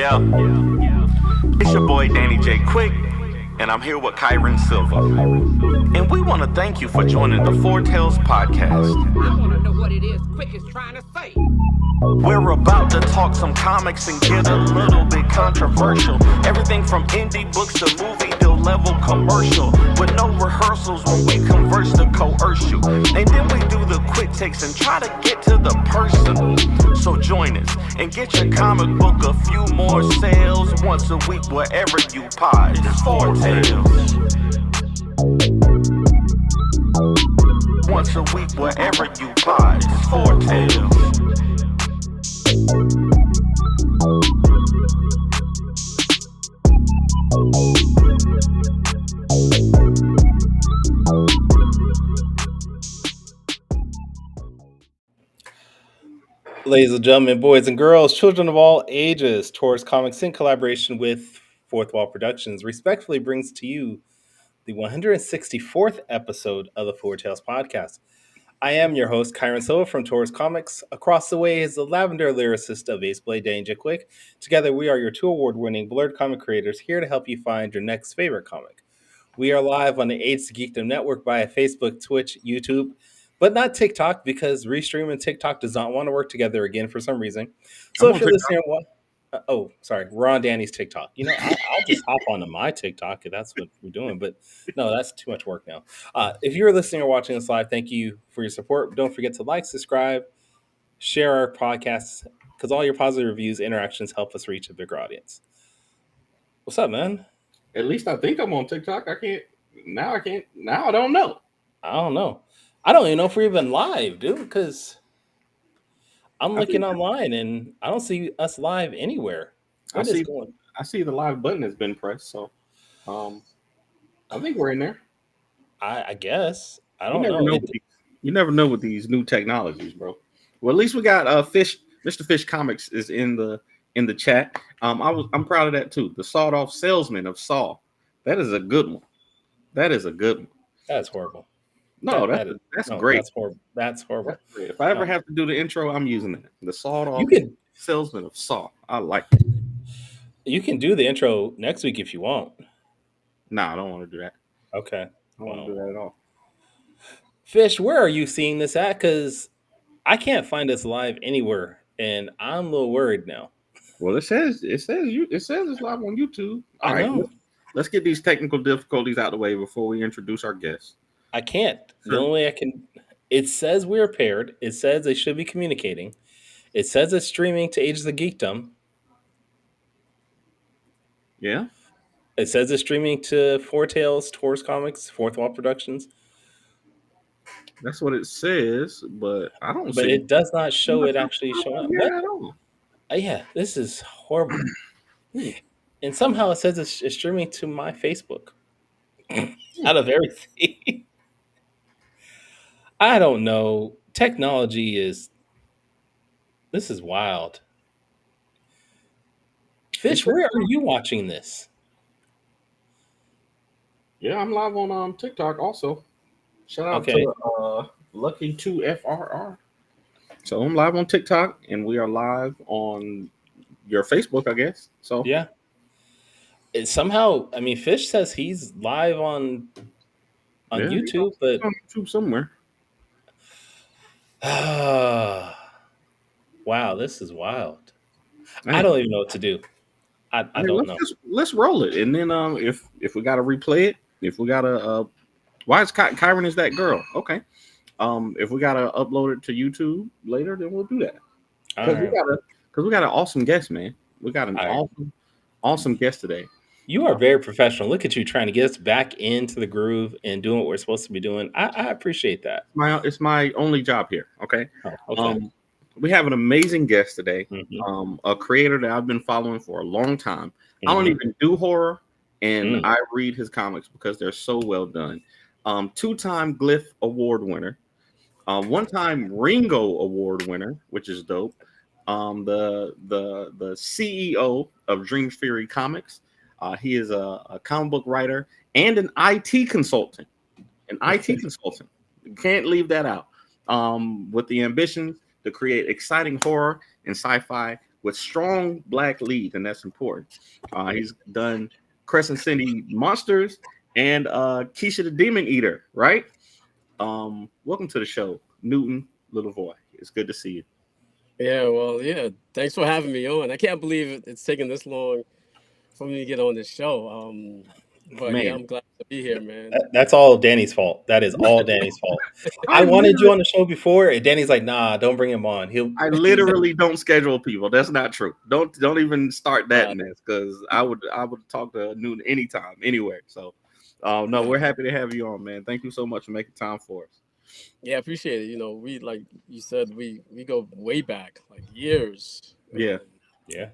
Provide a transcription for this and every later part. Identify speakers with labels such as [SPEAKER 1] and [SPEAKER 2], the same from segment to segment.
[SPEAKER 1] Yeah, it's your boy Danny J. Quick, and I'm here with Kyron Silva. And we want to thank you for joining the Four Tales podcast.
[SPEAKER 2] I want to know what it is Quick is trying to say.
[SPEAKER 1] We're about to talk some comics and get a little bit controversial. Everything from indie books to movie deal level commercial. With no rehearsals when we converse to coerce you. And then we do the quick takes and try to get to the personal. So join us and get your comic book a few more sales once a week wherever you pod. It's Four Tales. Once a week wherever you pod. It's Four Tales.
[SPEAKER 3] Ladies and gentlemen, boys and girls, children of all ages, Taurus Comics in collaboration with Fourth Wall Productions respectfully brings to you the 164th episode of the Four Tales podcast. I am your host, Kyron Silva from Taurus Comics. Across the way is the lavender lyricist of Ace Blade, Danger Quick. Together, we are your two award-winning blurred comic creators here to help you find your next favorite comic. We are live on the AIDS to Geekdom Network via Facebook, Twitch, YouTube, but not TikTok because Restream and TikTok does not want to work together again for some reason. So if you're listening, we're on Danny's TikTok. You know, I'll just hop onto my TikTok if that's what we're doing. But no, that's too much work now. If you're listening or watching this live, thank you for your support. Don't forget to like, subscribe, share our podcasts because all your positive reviews, interactions help us reach a bigger audience. What's up, man?
[SPEAKER 4] At least I think I'm on TikTok. I can't. Now I don't know.
[SPEAKER 3] I don't know. I don't even know if we're even live, dude, because I'm looking online and I don't see us live anywhere.
[SPEAKER 4] I see the live button has been pressed, so I think we're in there.
[SPEAKER 3] I guess. I don't know.
[SPEAKER 4] You never know with these new technologies, bro. Well, at least we got Mr. Fish Comics is in the chat. I'm proud of that too. The Sawed Off Salesman of Saw. That is a good one.
[SPEAKER 3] That's horrible.
[SPEAKER 4] No, that's great.
[SPEAKER 3] That's horrible. That's horrible.
[SPEAKER 4] That's great. If I ever have to do the intro, I'm using that. The Sawed Off Salesman of Saw. I like it.
[SPEAKER 3] You can do the intro next week if you want.
[SPEAKER 4] No, I don't want to do that.
[SPEAKER 3] Okay.
[SPEAKER 4] I don't want to do that at all.
[SPEAKER 3] Fish, where are you seeing this at? Because I can't find us live anywhere, and I'm a little worried now.
[SPEAKER 4] Well, it says it's live on YouTube. All right, let's get these technical difficulties out of the way before we introduce our guests.
[SPEAKER 3] I can't. Sure. The only way I can. It says we're paired. It says they should be communicating. It says it's streaming to Ages of Geekdom.
[SPEAKER 4] Yeah.
[SPEAKER 3] It says it's streaming to Four Tales, Taurus Comics, Fourth Wall Productions.
[SPEAKER 4] That's what it says, but I don't.
[SPEAKER 3] But it does not show it actually showing up.
[SPEAKER 4] Yeah, at all.
[SPEAKER 3] Yeah, this is horrible. And somehow it says it's streaming to my Facebook. Out of everything. I don't know. Technology is. This is wild. Fish, where are you watching this?
[SPEAKER 4] Yeah, I'm live on TikTok also. Shout out to Lucky2FRR. So I'm live on TikTok, and we are live on your Facebook, I guess. So
[SPEAKER 3] yeah. Somehow, I mean, Fish says he's live on YouTube, but
[SPEAKER 4] on YouTube somewhere.
[SPEAKER 3] Wow, this is wild. Man. I don't even know what to do. I don't know.
[SPEAKER 4] Let's roll it, and then if we gotta replay it, if we gotta why is Kyron is that girl? Okay. If we gotta upload it to YouTube later, then we'll do that. Because we got an awesome guest, man. We got an awesome guest today.
[SPEAKER 3] You are very professional. Look at you trying to get us back into the groove and doing what we're supposed to be doing. I appreciate that.
[SPEAKER 4] It's my only job here. Okay.
[SPEAKER 3] Oh, okay.
[SPEAKER 4] We have an amazing guest today. Mm-hmm. A creator that I've been following for a long time. Mm-hmm. I don't even do horror, and I read his comics because they're so well done. 2-time Glyph Award winner, 1-time Ringo Award winner, which is dope. The CEO of Dream Fury Comics. He is a comic book writer and an IT consultant. You can't leave that out. With the ambition to create exciting horror and sci-fi with strong black leads, and that's important. He's done Crescent City Monsters and Keisha the Demon Eater, right? Welcome to the show, Newton Lilavois. It's good to see you.
[SPEAKER 5] Yeah, well, yeah. Thanks for having me on. I can't believe it's taken this long for me to get on this show. But yeah,
[SPEAKER 4] Man,
[SPEAKER 5] I'm glad to be here, man.
[SPEAKER 3] That's all Danny's fault. That is all Danny's fault. I wanted you on the show before, and Danny's like, "Nah, don't bring him on."
[SPEAKER 4] I literally don't schedule people. That's not true. Don't even start that mess, because I would talk to Newton anytime, anywhere. So, no, we're happy to have you on, man. Thank you so much for making time for us.
[SPEAKER 5] Yeah, appreciate it. You know, we like you said, we go way back, like years.
[SPEAKER 4] Yeah.
[SPEAKER 3] Yeah.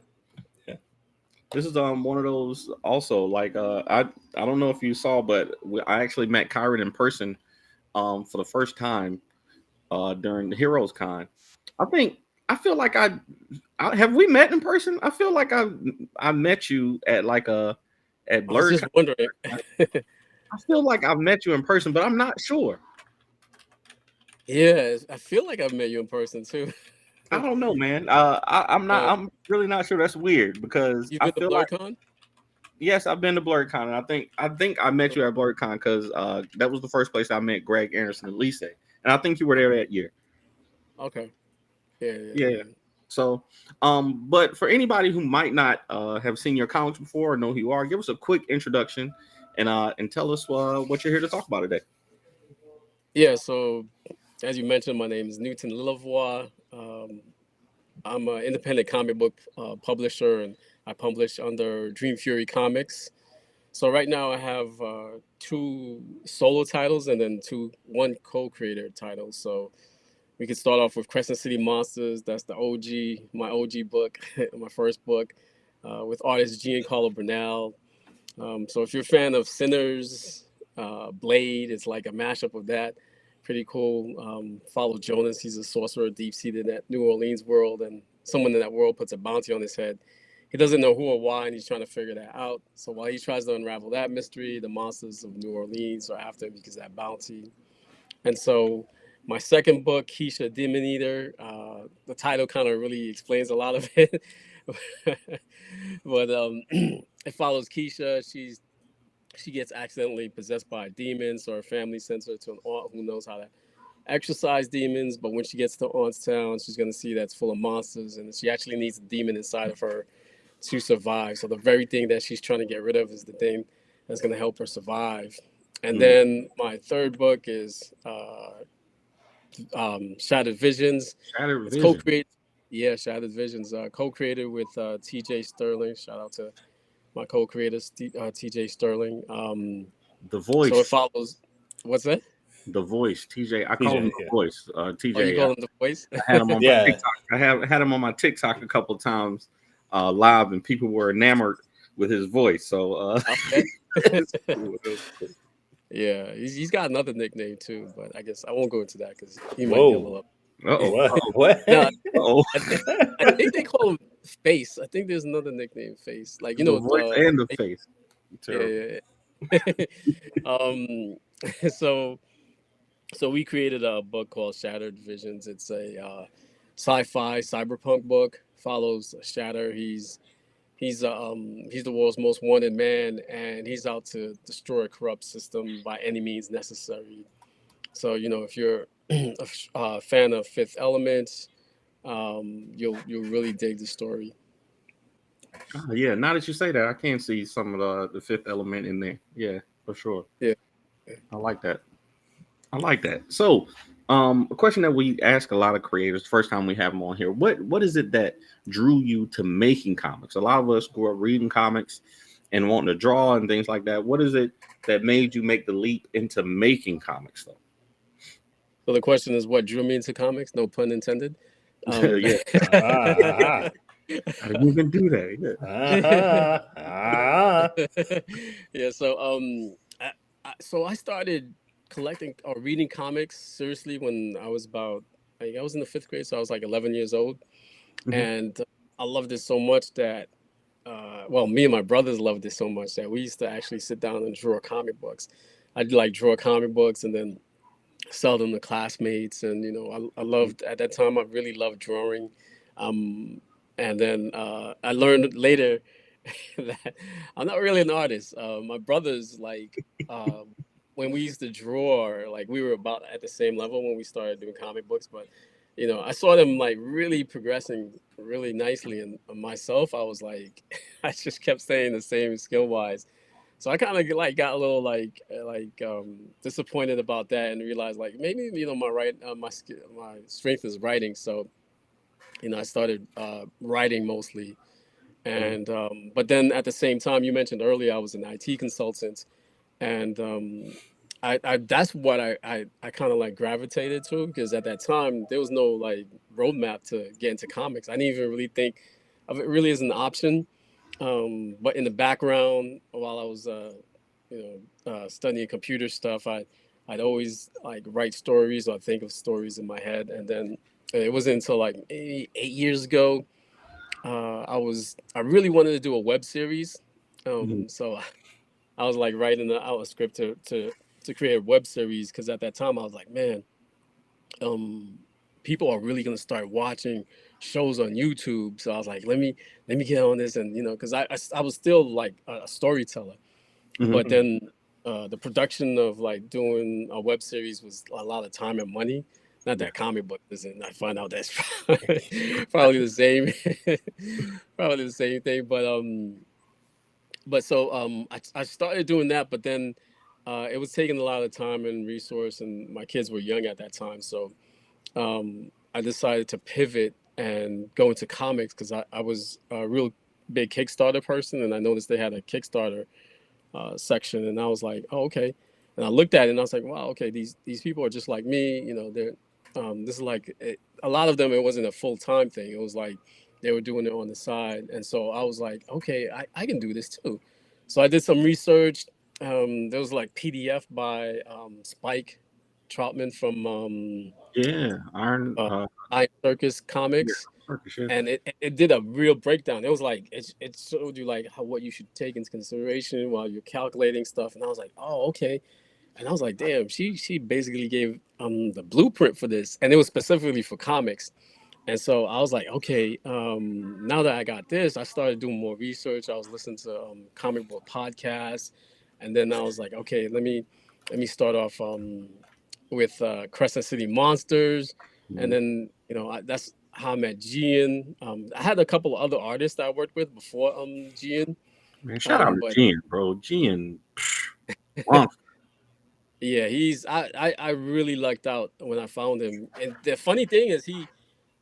[SPEAKER 4] This is one of those also, like I don't know if you saw, but I actually met Kyron in person for the first time during the Heroes Con. I feel like I have we met in person? I feel like I met you at like at
[SPEAKER 5] I was
[SPEAKER 4] Blurred.
[SPEAKER 5] just wondering.
[SPEAKER 4] I feel like I've met you in person, but I'm not sure.
[SPEAKER 5] Yeah, I feel like I've met you in person too.
[SPEAKER 4] I don't know, man. I'm not. I'm really not sure. That's weird because
[SPEAKER 5] You've
[SPEAKER 4] I
[SPEAKER 5] been to
[SPEAKER 4] feel like
[SPEAKER 5] BlurredCon?
[SPEAKER 4] yes, I've been to BlurredCon, and I think I met you at BlurredCon because that was the first place I met Greg Anderson and Lisa, and I think you were there that year.
[SPEAKER 5] Okay. Yeah.
[SPEAKER 4] Yeah. So, but for anybody who might not have seen your comics before or know who you are, give us a quick introduction and tell us what you're here to talk about today.
[SPEAKER 5] Yeah. So, as you mentioned, my name is Newton Lilavois. I'm an independent comic book publisher, and I publish under Dream Fury Comics. So right now I have 2 solo titles and then one co-creator title. So we could start off with Crescent City Monsters. That's the OG, my OG book, my first book, with artist Giancarlo Bernal. So if you're a fan of Sinners, Blade, it's like a mashup of that. Pretty cool. Follow Jonas. He's a sorcerer deep-seated in that New Orleans world, and someone in that world puts a bounty on his head. He doesn't know who or why, and he's trying to figure that out. So while he tries to unravel that mystery, the monsters of New Orleans are after him because of that bounty. And so my second book, Keisha Demon Eater, the title kind of really explains a lot of it. But it follows Keisha. She gets accidentally possessed by a demon, so her family sends her to an aunt who knows how to exorcise demons. But when she gets to aunt's town, she's going to see that's full of monsters, and she actually needs a demon inside of her to survive. So the very thing that she's trying to get rid of is the thing that's going to help her survive. And then my third book is Shattered Visions.
[SPEAKER 4] Shattered Visions.
[SPEAKER 5] Co-created. Yeah, Shattered Visions. Co-created with TJ Sterling. Shout out to my co-creator, TJ Sterling.
[SPEAKER 4] The Voice.
[SPEAKER 5] So it follows. What's that?
[SPEAKER 4] The Voice. TJ. I call him The Voice. TJ.
[SPEAKER 5] Oh, you call him The Voice?
[SPEAKER 4] I had him on my TikTok. I had him on my TikTok a couple of times live, and people were enamored with his voice. So
[SPEAKER 5] okay. Yeah, he's got another nickname too, but I guess I won't go into that because he might get a little.
[SPEAKER 3] What?
[SPEAKER 5] No, I think they call him Face. I think there's another nickname, Face. Like, you know,
[SPEAKER 4] the voice and the face.
[SPEAKER 5] Yeah. So we created a book called Shattered Visions. It's a sci-fi cyberpunk book. Follows Shatter. He's the world's most wanted man, and he's out to destroy a corrupt system by any means necessary. So, you know, if you're a fan of Fifth Element, you'll really dig the story.
[SPEAKER 4] Yeah, now that you say that, I can see some of the Fifth Element in there. Yeah, for sure.
[SPEAKER 5] Yeah,
[SPEAKER 4] I like that. So, a question that we ask a lot of creators, first time we have them on here, what is it that drew you to making comics? A lot of us grew up reading comics and wanting to draw and things like that. What is it that made you make the leap into making comics, though?
[SPEAKER 5] So the question is, what drew me into comics? No pun intended.
[SPEAKER 4] Yeah. I didn't even do that.
[SPEAKER 5] Yeah. So I started collecting or reading comics seriously when I was I was in the 5th grade, so I was like 11 years old, and I loved it so much that me and my brothers loved it so much that we used to actually sit down and draw comic books. I'd like draw comic books and then sell them to classmates, and you know, I loved at that time. I really loved drawing. And then I learned later that I'm not really an artist. My brothers, like, when we used to draw, like, we were about at the same level when we started doing comic books. But, I saw them like really progressing really nicely. And myself, I was like, I just kept staying the same skill wise. So I kind of like got a little disappointed about that and realized like maybe my strength is writing. So I started writing mostly. And but then at the same time, you mentioned earlier I was an IT consultant, and I that's what I kind of like gravitated to, because at that time there was no like roadmap to get into comics. I didn't even really think of it really as an option. But in the background, while I was studying computer stuff, I'd always like write stories or think of stories in my head. And then it wasn't until like maybe 8 years ago, I really wanted to do a web series. So I was like writing out a script to create a web series, because at that time I was like, man, people are really gonna start watching shows on YouTube. So I was like, let me get on this, and because I was still like a storyteller. But then the production of like doing a web series was a lot of time and money. Not that comic book isn't. I find out that's probably the same, probably the same thing. But so I started doing that, but then it was taking a lot of time and resource, and my kids were young at that time. So I decided to pivot and go into comics, because I was a real big Kickstarter person, and I noticed they had a Kickstarter section, and I was like, oh, okay. And I looked at it and I was like, wow, okay, these people are just like me. They're this is like a lot of them. It wasn't a full time thing. It was like they were doing it on the side, and so I was like, okay, I can do this too. So I did some research. There was like PDF by Spike Troutman from
[SPEAKER 4] Iron
[SPEAKER 5] Iron Circus Comics. And it did a real breakdown. It was like it showed you like what you should take into consideration while you're calculating stuff. And I was like, oh, okay. And I was like, damn, she basically gave the blueprint for this, and it was specifically for comics. And so I was like, okay, now that I got this, I started doing more research. I was listening to comic book podcasts, and then I was like, okay, let me start off with Crescent City Monsters, and then that's how I met Gian. I had a couple of other artists that I worked with before Gian.
[SPEAKER 4] Man, shout out to Gian, bro. Gian, monster.
[SPEAKER 5] Yeah, I really lucked out when I found him. And the funny thing is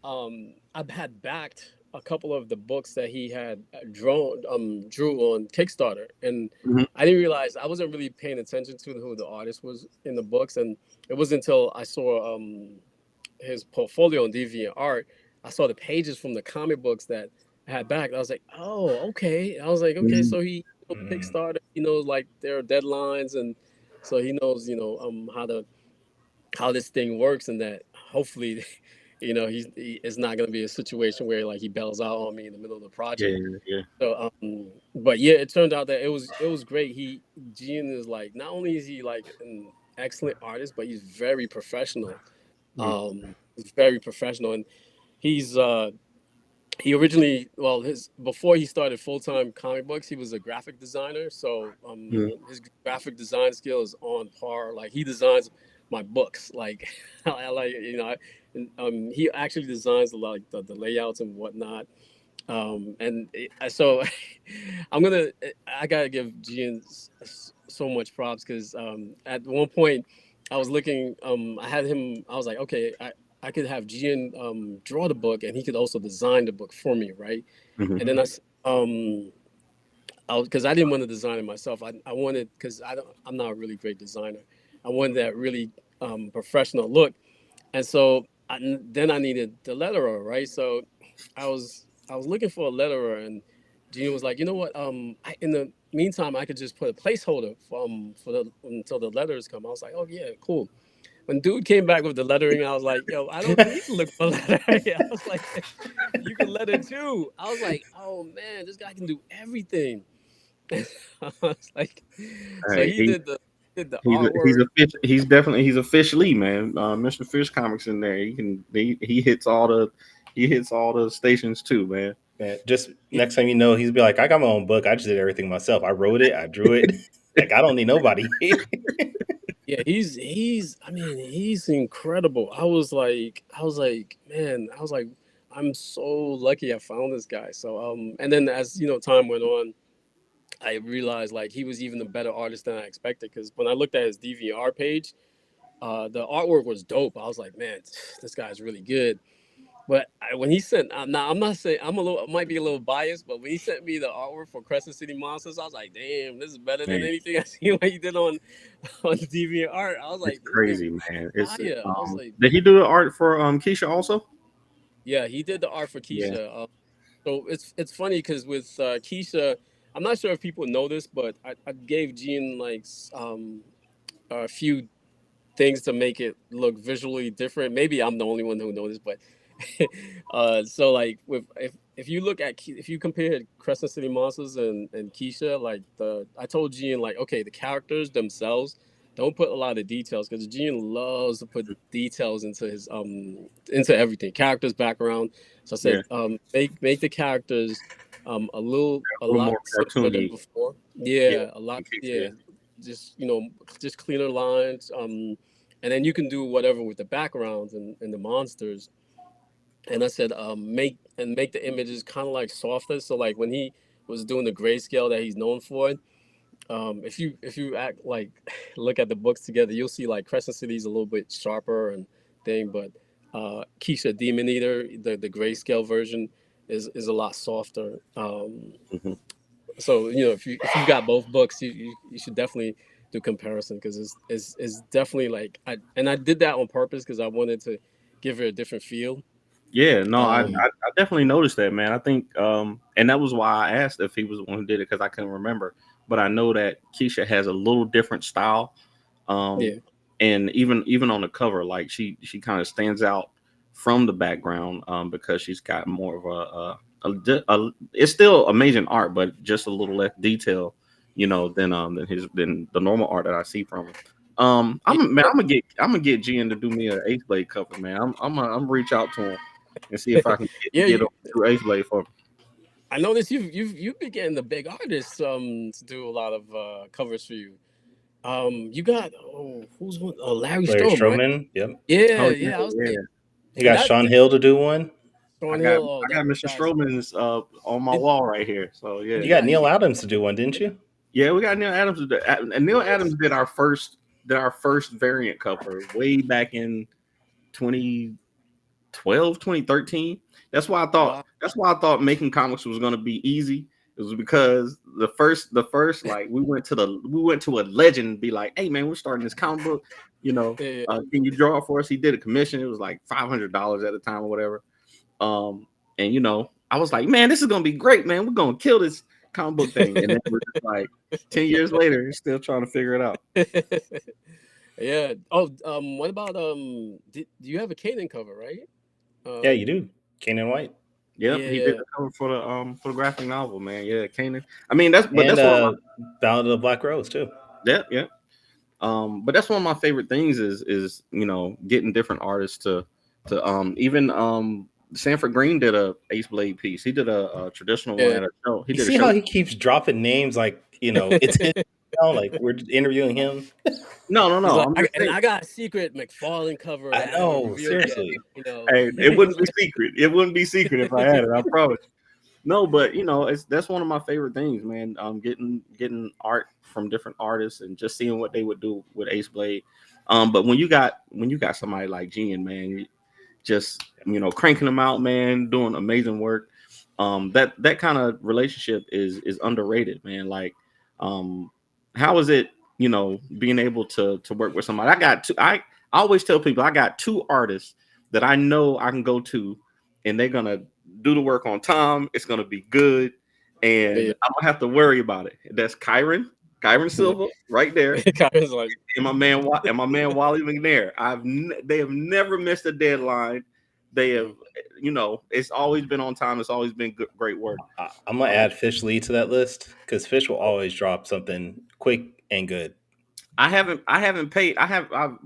[SPEAKER 5] I had backed a couple of the books that he had drew on Kickstarter, and I didn't realize, I wasn't really paying attention to who the artist was in the books, and it wasn't until I saw his portfolio on DeviantArt, I saw the pages from the comic books that I had backed. I was like, oh, okay. I was like, okay, so he Kickstarter, he knows like their deadlines, and so he knows how this thing works, and that hopefully it's not going to be a situation where like he bails out on me in the middle of the project.
[SPEAKER 4] Yeah.
[SPEAKER 5] So but yeah, it turned out that it was great. Gian is like, not only is he like an excellent artist, but he's very professional. He's very professional, and he's he originally, before he started full-time comic books, he was a graphic designer. So his graphic design skill is on par. Like, he designs my books. Like, he actually designs a lot, like the layouts and whatnot. So I gotta give Gian so much props, because at one point I was looking, I was like, okay, I could have Gian draw the book, and he could also design the book for me, right? And then because I didn't want to design it myself. I wanted, because I'm not a really great designer. I wanted that really professional look, and so then I needed the letterer, right? So I was looking for a letterer, and Gian was like, you know what? In the meantime, I could just put a placeholder until the letters come. I was like, oh yeah, cool. When dude came back with the lettering, I was like, yo, I don't need to look for lettering. I was like, you can letter too. I was like, oh man, this guy can do everything. I was like, so he did the artwork.
[SPEAKER 4] He's officially, man. Mr. Fish Comics in there. He hits all the he hits all the stations too, man.
[SPEAKER 3] Man, just next time you know, he's be like, I got my own book. I just did everything myself. I wrote it. I drew it. Like, I don't need nobody.
[SPEAKER 5] Yeah, he's I mean, he's incredible. I was like, I'm so lucky I found this guy. So and then as time went on, I realized like he was even a better artist than I expected because when I looked at his DVR page, the artwork was dope. I was like, man, this guy's really good. But when he sent, now I'm not saying I'm a little, might be a little biased, but when he sent me the artwork for Crescent City Monsters, I was like, damn, this is better than
[SPEAKER 4] Man,
[SPEAKER 5] anything I seen what he did on DeviantArt. I was
[SPEAKER 4] it's
[SPEAKER 5] like, this thing
[SPEAKER 4] crazy,
[SPEAKER 5] is
[SPEAKER 4] man. It's
[SPEAKER 5] fire. I was like,
[SPEAKER 4] did he do the art for Keisha also?
[SPEAKER 5] yeah, he did the art for
[SPEAKER 4] Yeah,
[SPEAKER 5] Keisha. So it's funny because with Keisha, I'm not sure if people know this, but I gave Gene like a few things to make it look visually different. Maybe I'm the only one who noticed, but so like with if you look at if you compare Crescent City Monsters and Keisha, like I told Gene like okay, the characters themselves don't put a lot of details because Gene loves to put details into his into everything, characters, background. So I
[SPEAKER 4] yeah,
[SPEAKER 5] said make the characters a
[SPEAKER 4] a little
[SPEAKER 5] lot
[SPEAKER 4] more
[SPEAKER 5] simpler than
[SPEAKER 4] cartoony.
[SPEAKER 5] before.
[SPEAKER 4] Yeah,
[SPEAKER 5] Yeah, a lot.
[SPEAKER 4] in Keisha,
[SPEAKER 5] Yeah,
[SPEAKER 4] yeah.
[SPEAKER 5] just just cleaner lines. And then you can do whatever with the backgrounds and the monsters. And I said, make the images kind of like softer. So like when he was doing the grayscale that he's known for, if you act like look at the books together, you'll see like Crescent City's a little bit sharper and thing, but Keisha Demon Eater, the grayscale version is a lot softer.
[SPEAKER 4] Hmm.
[SPEAKER 5] So if you got both books, you should definitely do comparison because it's definitely like I did that on purpose because I wanted to give it a different feel.
[SPEAKER 4] Yeah, no,
[SPEAKER 5] Um,
[SPEAKER 4] I definitely noticed that, man. I think, and that was why I asked if he was the one who did it because I couldn't remember. But I know that Keisha has a little different style, um,
[SPEAKER 5] yeah,
[SPEAKER 4] and even on the cover, like she kind of stands out from the background, because she's got more of it's still amazing art, but just a little less detail, than the normal art that I see from him.
[SPEAKER 5] yeah.
[SPEAKER 4] I'm gonna get Gian to do me an Ace Blade cover, man. I'm gonna reach out to him and see if I can
[SPEAKER 5] Yeah,
[SPEAKER 4] get on to Ace Blade for me.
[SPEAKER 5] I noticed you've been getting the big artists to do a lot of covers for you. You got who's one? Larry
[SPEAKER 3] Larry
[SPEAKER 5] Stone, right?
[SPEAKER 3] Stroman. Yep.
[SPEAKER 5] Yeah,
[SPEAKER 4] Oh
[SPEAKER 5] yeah. I was
[SPEAKER 4] yeah,
[SPEAKER 5] like,
[SPEAKER 4] yeah.
[SPEAKER 3] You
[SPEAKER 5] and
[SPEAKER 3] got Sean
[SPEAKER 5] that
[SPEAKER 3] Hill to do one.
[SPEAKER 5] Sean Hill. Oh,
[SPEAKER 4] I got
[SPEAKER 5] that
[SPEAKER 4] Mr.
[SPEAKER 5] guy's
[SPEAKER 4] Stroman's on my
[SPEAKER 5] did,
[SPEAKER 4] wall right here. So yeah,
[SPEAKER 3] You got
[SPEAKER 5] yeah.
[SPEAKER 3] Neil Adams to do one, didn't you?
[SPEAKER 4] yeah. We got Neil Adams, and Neil
[SPEAKER 5] What?
[SPEAKER 4] Adams did our first variant cover way back in 2012, 2013.
[SPEAKER 5] Wow.
[SPEAKER 4] That's why I thought making comics was gonna be easy. It was because the first like we went to a legend and be like, hey man, we're starting this comic book,
[SPEAKER 5] Yeah,
[SPEAKER 4] can you draw it for us? He did a commission. It was like $500 at the time or whatever. Um, and I was like, man, this is gonna be great, man. We're gonna kill this comic book thing. And then we're just like 10 years later, still trying to figure it out.
[SPEAKER 5] yeah. Yeah. Oh, what about do you have a Kanan cover, right?
[SPEAKER 3] Yeah, you
[SPEAKER 5] Um,
[SPEAKER 3] do. Kanan White
[SPEAKER 4] Yep, he did
[SPEAKER 5] yeah,
[SPEAKER 4] the cover for the graphic novel, man. Yeah, Kanan. I mean,
[SPEAKER 3] and
[SPEAKER 4] that's one of my
[SPEAKER 3] Ballad of the Black Rose too.
[SPEAKER 4] yeah, yeah. But that's one of my favorite things is getting different artists to even Sanford Green did a Ace Blade piece. He did a traditional one
[SPEAKER 5] yeah.
[SPEAKER 4] at a show. He
[SPEAKER 3] You
[SPEAKER 4] did a
[SPEAKER 3] see
[SPEAKER 4] show.
[SPEAKER 3] how he keeps dropping names like it's his. Like we're interviewing him.
[SPEAKER 4] No, no,
[SPEAKER 5] He's
[SPEAKER 4] no.
[SPEAKER 5] like,
[SPEAKER 4] I'm just
[SPEAKER 5] and
[SPEAKER 4] saying.
[SPEAKER 5] I got a secret McFarlane cover
[SPEAKER 3] I
[SPEAKER 5] that I haven't
[SPEAKER 3] know,
[SPEAKER 5] revealed yet.
[SPEAKER 3] seriously.
[SPEAKER 4] Hey, it wouldn't be secret. It wouldn't be secret if I had it. I promise. No, but that's one of my favorite things, man. Getting art from different artists and just seeing what they would do with Ace Blade. But when you got somebody like Gene, man, just cranking them out, man, doing amazing work. That kind of relationship is underrated, man. Like, how is it, being able to work with somebody? I always tell people I got two artists that I know I can go to, and they're gonna do the work on time. It's gonna be good, and
[SPEAKER 5] Yeah,
[SPEAKER 4] I don't have to worry about it. That's Kyron
[SPEAKER 5] yeah.
[SPEAKER 4] Silva, right there,
[SPEAKER 5] Kyron's like,
[SPEAKER 4] and my man Wally McNair. They have never missed a deadline. They have,
[SPEAKER 5] mm.
[SPEAKER 4] it's always been on time. It's always been good, great work.
[SPEAKER 3] I'm gonna
[SPEAKER 4] Um,
[SPEAKER 3] add Fish Lee to that list because Fish will always drop something quick and good.
[SPEAKER 4] I haven't paid. I've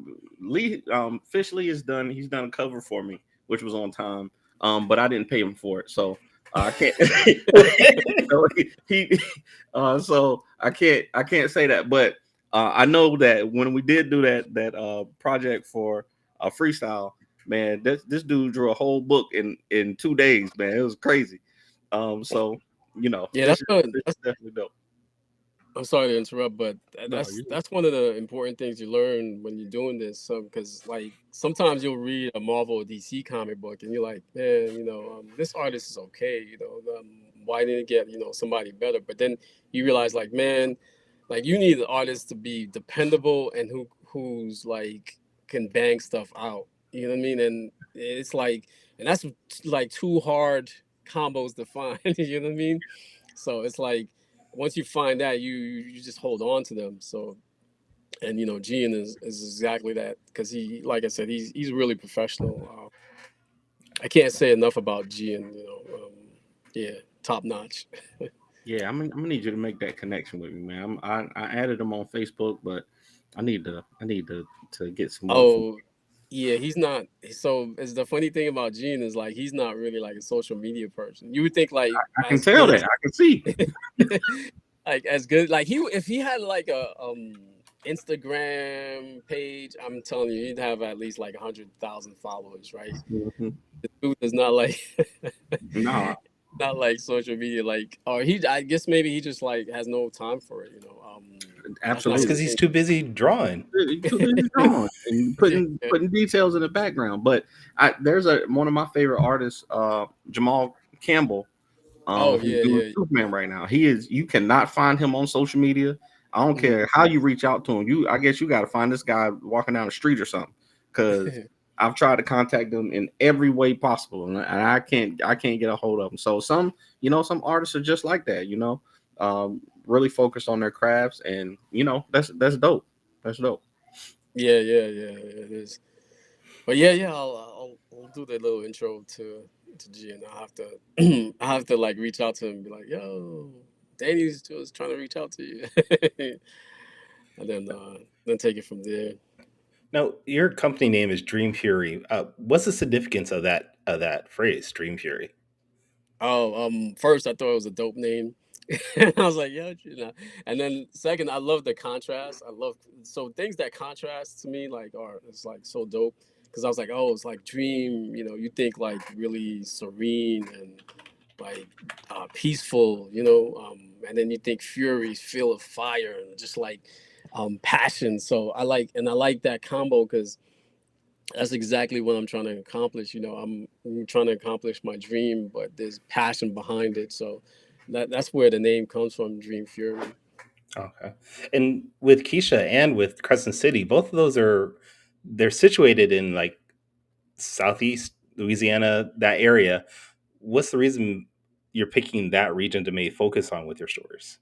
[SPEAKER 4] Lee Fish Lee has done. He's done a cover for me, which was on time. but I didn't pay him for it, so I can't. so so I can't say that, but I know that when we did do that project for freestyle, man, this dude drew a whole book in 2 days, man. It was crazy. So
[SPEAKER 5] Yeah,
[SPEAKER 4] this is definitely dope.
[SPEAKER 5] I'm sorry to interrupt, but
[SPEAKER 4] No,
[SPEAKER 5] that's one of the important things you learn when you're doing this. Because like sometimes you'll read a Marvel or DC comic book and you're like, man, this artist is okay. Why didn't it get somebody better? But then you realize like, man, like you need an artist to be dependable and who's like can bang stuff out. You know what I mean? And it's like, and that's like two hard combos to find. You know what I mean? So it's like once you find that, you just hold on to them. So, and Gian is exactly that because he, like I said, he's really professional. I can't say enough about Gian. Yeah, top notch.
[SPEAKER 4] yeah. I'm gonna need you to make that connection with me, man. I added him on Facebook, but I need to get some more information.
[SPEAKER 5] Oh, yeah, he's not. So, it's the funny thing about Gian is like he's not really like a social media person. You would think like
[SPEAKER 4] I can
[SPEAKER 5] as
[SPEAKER 4] tell
[SPEAKER 5] good
[SPEAKER 4] that. I can see.
[SPEAKER 5] like as good like he if he had like a Instagram page, I'm telling you, he'd have at least like 100,000 followers, right?
[SPEAKER 4] Mhm.
[SPEAKER 5] The dude is not like
[SPEAKER 4] No,
[SPEAKER 5] not like social media, like or he. I guess maybe he just like has no time for it. That's not
[SPEAKER 3] That's
[SPEAKER 5] his
[SPEAKER 3] because
[SPEAKER 4] absolutely.
[SPEAKER 3] he's
[SPEAKER 5] thing.
[SPEAKER 3] too busy drawing.
[SPEAKER 4] He's too busy drawing and
[SPEAKER 5] Yeah, yeah.
[SPEAKER 4] putting details in the background. But there's one of my favorite artists, Jamal Campbell,
[SPEAKER 5] Oh
[SPEAKER 4] who's
[SPEAKER 5] yeah,
[SPEAKER 4] doing
[SPEAKER 5] yeah.
[SPEAKER 4] Superman right now. You cannot find him on social media. I don't
[SPEAKER 5] Mhm.
[SPEAKER 4] care how you reach out to him. I guess you got to find this guy walking down the street or something. Because I've tried to contact him in every way possible, and I can't get a hold of him. So some artists are just like that. Really focused on their crafts, and that's dope. That's dope.
[SPEAKER 5] Yeah, yeah, yeah. It is. But yeah, yeah. I'll do the little intro to G, and I have to I have to like reach out to him and be like, yo, Danny's just trying to reach out to you, and then take it from there.
[SPEAKER 3] Now, your company name is Dream Fury. What's the significance of that phrase, Dream Fury?
[SPEAKER 5] Oh, first I thought it was a dope name. And I was like, yeah, And then second, I love the contrast. I love so things that contrast to me like are it's like so dope because I was like, oh, it's like dream. You think like really serene and like peaceful. And then you think fury, feel of fire and just like passion. So I like that combo because that's exactly what I'm trying to accomplish. I'm trying to accomplish my dream, but there's passion behind it. So that's where the name comes from, Dream Fury.
[SPEAKER 3] Okay. And with Keisha and with Crescent City, both of those they're situated in like southeast Louisiana, that area. What's the reason you're picking that region to maybe focus on with your stories?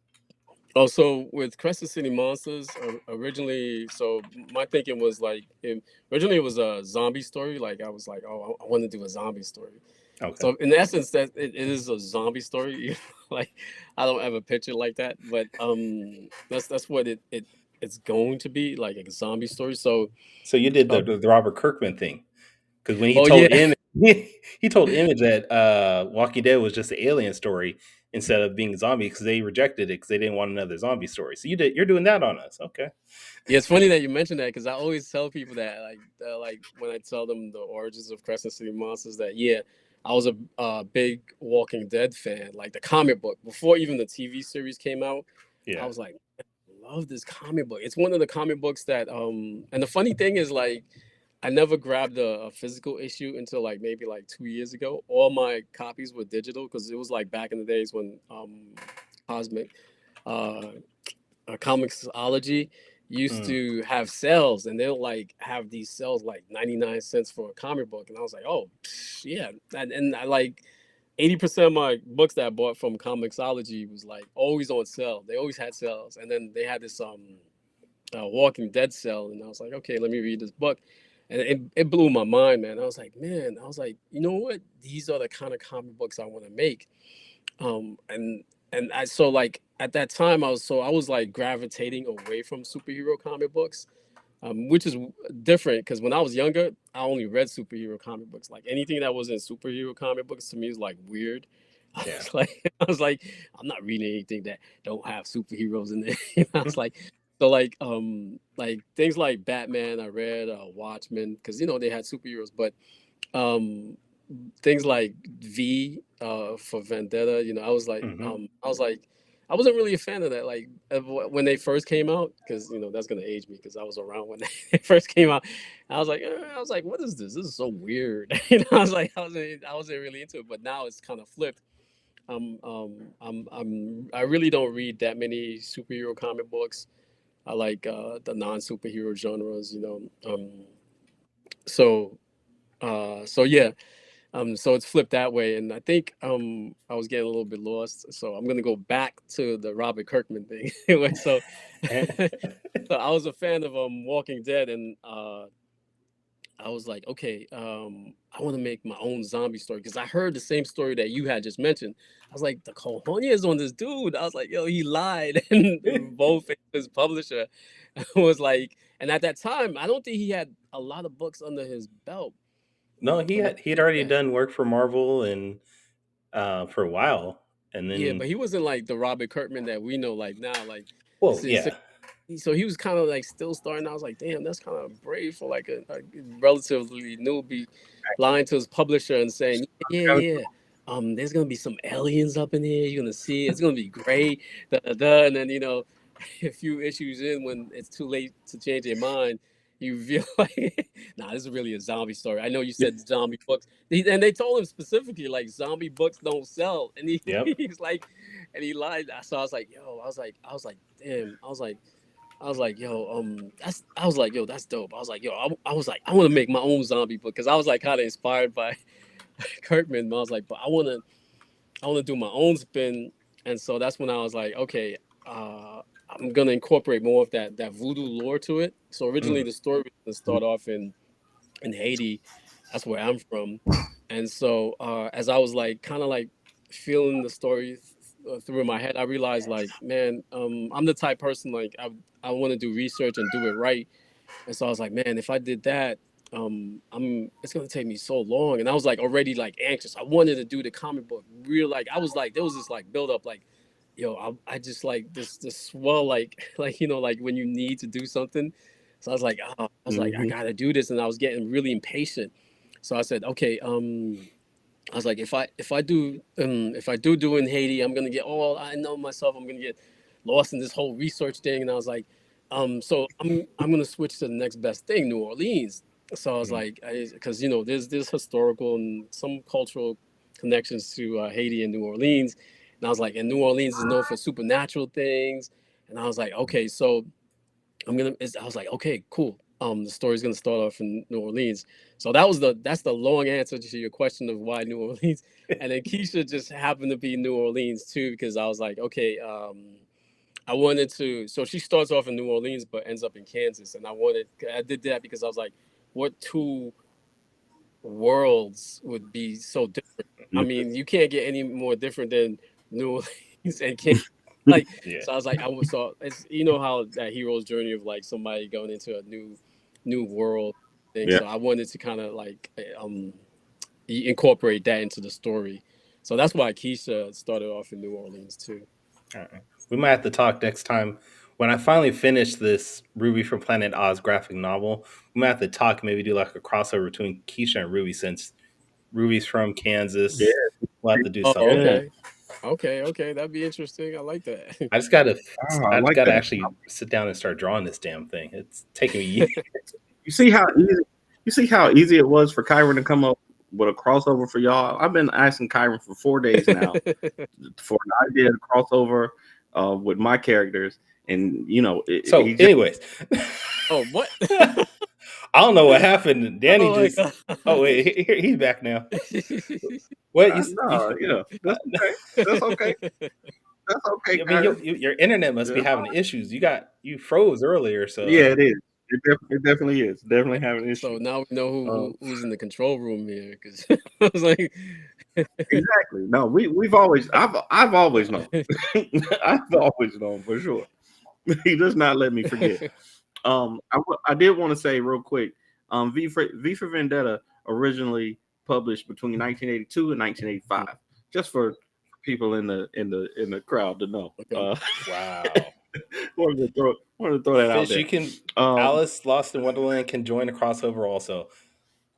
[SPEAKER 5] Oh, so with Crescent City Monsters, originally, so my thinking was like, originally it was a zombie story. Like I was like, oh, I want to do a zombie story.
[SPEAKER 3] Okay.
[SPEAKER 5] So in essence, that it is a zombie story. Like I don't ever picture it like that, but that's what it's going to be like a zombie story. So
[SPEAKER 3] So you did
[SPEAKER 5] uh,
[SPEAKER 3] the Robert Kirkman thing because when he
[SPEAKER 5] oh
[SPEAKER 3] told
[SPEAKER 5] yeah,
[SPEAKER 3] Image, he told Image that Walking Dead was just an alien story instead of being zombie because they rejected it because they didn't want another zombie story. So you're doing that on us, okay?
[SPEAKER 5] yeah. It's funny that you mentioned that because I always tell people that like when I tell them the origins of Crescent City Monsters that yeah. I was a big Walking Dead fan, like the comic book. Before even the TV series came out, I
[SPEAKER 3] Yeah.
[SPEAKER 5] was like, love this comic book. It's one of the comic books that and the funny thing is like I never grabbed a physical issue until like maybe like 2 years ago. All my copies were digital because it was like back in the days when Cosmic uh Comicsology used
[SPEAKER 3] Mm.
[SPEAKER 5] to have sales and they'll like have these sales like 99 cents for a comic book and I was like, oh yeah. And I like 80% of my books that I bought from Comicsology was like always on sale. They always had sales. And then they had this Walking Dead sale, and I was like, okay, let me read this book. And it blew my mind, man. I was like, man, I was like, you know what? These are the kind of comic books I want to make. And I so like at that time I was like gravitating away from superhero comic books. which is different because when I was younger, I only read superhero comic books. Like anything that wasn't superhero comic books to me is like weird.
[SPEAKER 3] Yeah.
[SPEAKER 5] I was like, I'm not reading anything that don't have superheroes in it. I was like, so like things like Batman, I read Watchmen because they had superheroes, but um things like V for Vendetta, I wasn't really a fan of that. Like when they first came out, because that's gonna age me because I was around when they first came out. I was like, what is this? This is so weird. I was like, I wasn't really into it, but now it's kind of flipped. I really don't read that many superhero comic books. I like the non-superhero genres. So so yeah. So it's flipped that way, and I think I was getting a little bit lost. So I'm gonna go back to the Robert Kirkman thing. so, so I was a fan of Walking Dead, and I was like, okay, I want to make my own zombie story because I heard the same story that you had just mentioned. I was like, the cojones on this dude. I was like, yo, he lied, and both his publisher was like, and at that time, I don't think he had a lot of books under his belt.
[SPEAKER 3] No, he'd already done work for Marvel and for a while, and then
[SPEAKER 5] Yeah, but he wasn't like the Robert Kirkman that we know like now. Like,
[SPEAKER 3] well,
[SPEAKER 5] this is
[SPEAKER 3] yeah,
[SPEAKER 5] so he was kind of like still starting. I was like, damn, that's kind of brave for like a relatively newbie lying to his publisher and saying, yeah, there's gonna be some aliens up in here. You're gonna see it's gonna be great, and then a few issues in when it's too late to change their mind. You feel like, nah, this is really a zombie story. I know you said zombie books, and they told him specifically like zombie books don't sell, and
[SPEAKER 3] yep.
[SPEAKER 5] he's like, and he lied. So I was like, yo, damn, I was like, yo, that's dope. I was like, yo, I was like, I want to make my own zombie book because I was like kind of inspired by Kirkman. But I was like, but I want to do my own spin, and so that's when I was like, okay, I'm gonna incorporate more of that voodoo lore to it. So originally the story was gonna start off in Haiti. That's where I'm from, and so as I was like kind of like feeling the story through in my head, I realized like, man, I'm the type person like I want to do research and do it right, and so I was like, man, if I did that, it's gonna take me so long, and I was like already like anxious. I wanted to do the comic book real, like I was like there was this like build up like, yo, I just like this swell like like when you need to do something. So I was like, I gotta do this, and I was getting really impatient. So I said, okay, I was like, if I do in Haiti, I'm gonna get I know myself, I'm gonna get lost in this whole research thing, and I was like, so I'm gonna switch to the next best thing, New Orleans. So I was like, because there's historical and some cultural connections to Haiti and New Orleans, and I was like, and New Orleans is known for supernatural things, and I was like, okay, so I was like, okay, cool. The story's gonna start off in New Orleans. So that's the long answer to your question of why New Orleans. And then Keisha just happened to be New Orleans too, because I was like, okay, I wanted to. So she starts off in New Orleans, but ends up in Kansas, and I did that because I was like, what two worlds would be so different? I mean, you can't get any more different than New Orleans and Kansas. Like, so I was like, it's how that hero's journey of like somebody going into a new world thing.
[SPEAKER 4] Yeah.
[SPEAKER 5] So I wanted to kind of like incorporate that into the story. So that's why Keisha started off in New Orleans too.
[SPEAKER 3] We might have to talk next time when I finally finish this Ruby from Planet Oz graphic novel. We might have to talk, maybe do like a crossover between Keisha and Ruby, since Ruby's from Kansas.
[SPEAKER 4] Yeah.
[SPEAKER 3] We'll have to do
[SPEAKER 5] Oh,
[SPEAKER 3] something.
[SPEAKER 5] okay, that'd be interesting. I like that.
[SPEAKER 3] I just gotta
[SPEAKER 4] that.
[SPEAKER 3] actually sit down and start drawing this damn thing. It's taking me years.
[SPEAKER 4] You see how easy it was for Kyron to come up with a crossover for y'all. I've been asking Kyron for 4 days now for an idea to crossover with my characters, and
[SPEAKER 3] anyways.
[SPEAKER 5] Oh, what?
[SPEAKER 3] I don't know what happened. Danny just.
[SPEAKER 5] God.
[SPEAKER 3] Oh wait, he's back now. What?
[SPEAKER 4] That's okay. That's okay. That's okay.
[SPEAKER 3] I mean, your internet must be having issues. You froze earlier, so
[SPEAKER 4] yeah, it is. It definitely is. Definitely having issues.
[SPEAKER 5] So now we know who's in the control room here, because I was like,
[SPEAKER 4] exactly. No, I've always known. I've always known for sure. He does not let me forget. I did want to say real quick, V for Vendetta originally published between 1982 and 1985, just for people in the crowd to know.
[SPEAKER 3] Wow.
[SPEAKER 4] wanted to throw that out
[SPEAKER 3] Fish,
[SPEAKER 4] there.
[SPEAKER 3] you can Alice Lost in Wonderland can join a crossover also.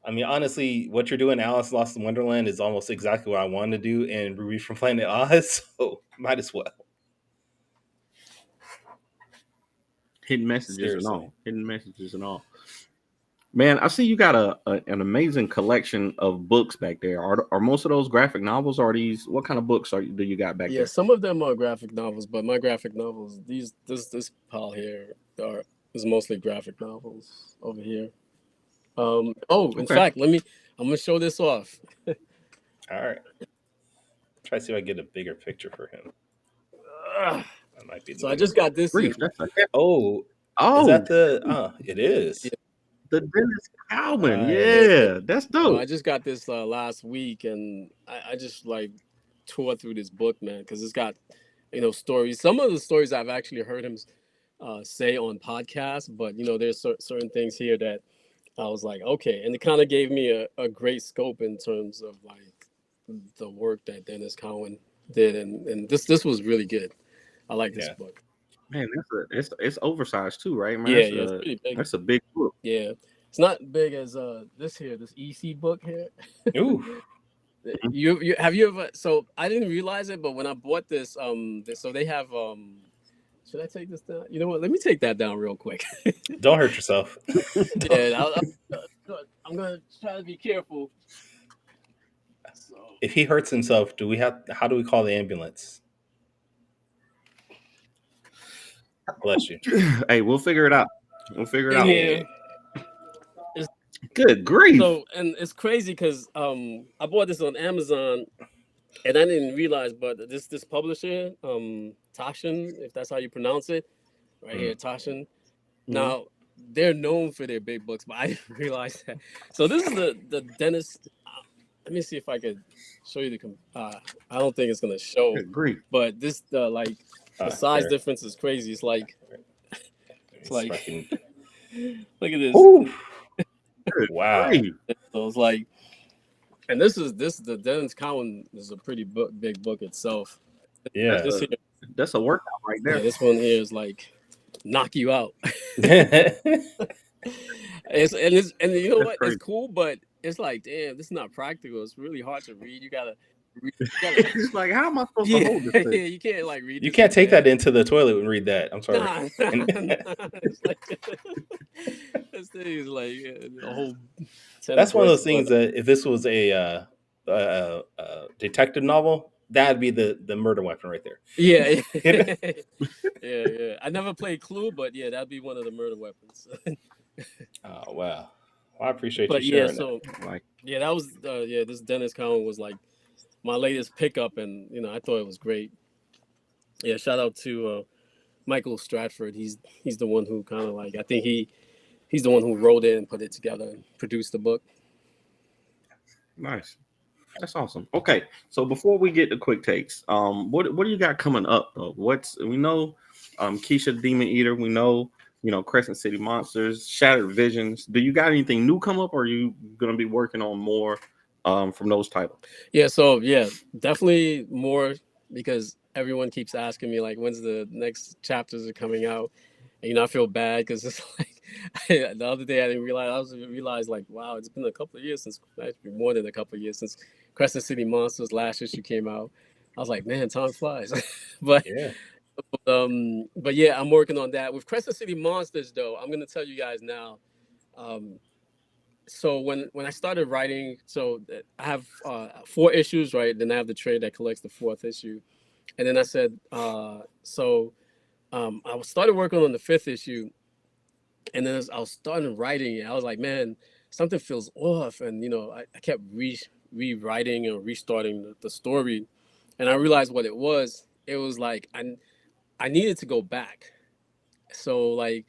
[SPEAKER 3] I mean, honestly, what you're doing, Alice Lost in Wonderland, is almost exactly what I wanted to do in Ruby from Planet Oz, so might as well.
[SPEAKER 4] Hidden messages
[SPEAKER 3] Seriously.
[SPEAKER 4] and all. Man, I see you got an amazing collection of books back there. Are most of those graphic novels? Or are these what kind of books do you got back
[SPEAKER 5] Yeah,
[SPEAKER 4] there?
[SPEAKER 5] some of them are graphic novels, but my graphic novels, this pile here is mostly graphic novels over here. In
[SPEAKER 4] Okay.
[SPEAKER 5] fact, I'm gonna show this off.
[SPEAKER 3] All right. Try to see if I get a bigger picture for him. That might be the
[SPEAKER 5] So I just got this in.
[SPEAKER 3] Oh, is that the? It is.
[SPEAKER 5] Yeah.
[SPEAKER 4] The Dennis Cowman.
[SPEAKER 3] Nice.
[SPEAKER 4] Yeah, that's
[SPEAKER 5] So
[SPEAKER 4] dope.
[SPEAKER 5] I just got this last week, and I just like tore through this book, man, because it's got stories. Some of the stories I've actually heard him say on podcasts, but there's certain things here that I was like, okay, and it kind of gave me a great scope in terms of like the work that Dennis Cowan did, and this was really good. I like this book.
[SPEAKER 4] Man, it's oversized too, right, man?
[SPEAKER 5] Yeah, it's pretty big.
[SPEAKER 4] That's a big book.
[SPEAKER 5] Yeah, it's not big as this EC book here.
[SPEAKER 3] Ooh.
[SPEAKER 5] You have you ever? So I didn't realize it, but when I bought this, so they have Should I take this down? You know what? Let me take that down real quick.
[SPEAKER 3] Don't hurt yourself.
[SPEAKER 5] Yeah, I'm gonna try to be careful. So,
[SPEAKER 3] if he hurts himself, how do we call the ambulance? Bless you.
[SPEAKER 4] Hey, we'll figure it out.
[SPEAKER 5] Yeah.
[SPEAKER 4] Good grief.
[SPEAKER 5] So, and it's crazy because I bought this on Amazon, and I didn't realize, but this publisher, Taschen, if that's how you pronounce it, right here, Taschen. Now they're known for their big books, but I didn't realize that. So this is the Dennis. Let me see if I could show you the. I don't think it's gonna show.
[SPEAKER 4] Good grief.
[SPEAKER 5] But this the size difference is crazy. It's like look at this.
[SPEAKER 3] Ooh. Wow.
[SPEAKER 5] So it's like, and the Dennis Cowan is a pretty big book itself.
[SPEAKER 3] Yeah,
[SPEAKER 4] that's a workout right there.
[SPEAKER 5] Yeah, this one here is like knock you out. And you know what? It's cool, but it's like, damn, this is not practical. It's really hard to read. You gotta
[SPEAKER 4] it's like, how am I supposed to hold this thing?
[SPEAKER 5] Yeah, you can't like read.
[SPEAKER 3] You can't take that into the toilet and read that. I'm sorry.
[SPEAKER 5] Nah. It's like, this thing is like a whole.
[SPEAKER 3] That's one of those things that if this was a detective novel, that'd be the murder weapon right there.
[SPEAKER 5] Yeah. Yeah. I never played Clue, but yeah, that'd be one of the murder weapons.
[SPEAKER 3] Oh wow. Well, I appreciate you sharing that.
[SPEAKER 5] That was this Dennis Cowan was like my latest pickup, and I thought it was great. Yeah, shout out to Michael Stratford. He's the one who kind of like, I think he's the one who wrote it and put it together and produced the book.
[SPEAKER 4] Nice. That's awesome. Okay, so before we get to quick takes, what do you got coming up though? We know Keisha the Demon Eater, we know Crescent City Monsters, Shattered Visions. Do you got anything new come up, or are you gonna be working on more from those titles?
[SPEAKER 5] Yeah, so definitely more, because everyone keeps asking me like, when's the next chapters are coming out, and I feel bad because it's like the other day I didn't realize like, wow, it's been a couple of years since, actually more than a couple of years since Crescent City Monsters last issue came out. I was like, man, time flies. But yeah, I'm working on that with Crescent City Monsters. Though I'm gonna tell you guys now. So when I started writing, so I have 4 issues, right? Then I have the trade that collects the 4th issue, and then I said, I started working on the 5th issue, and then as I was starting writing it, I was like, man, something feels off, and I kept rewriting and restarting the story, and I realized what it was. It was like I needed to go back. So like,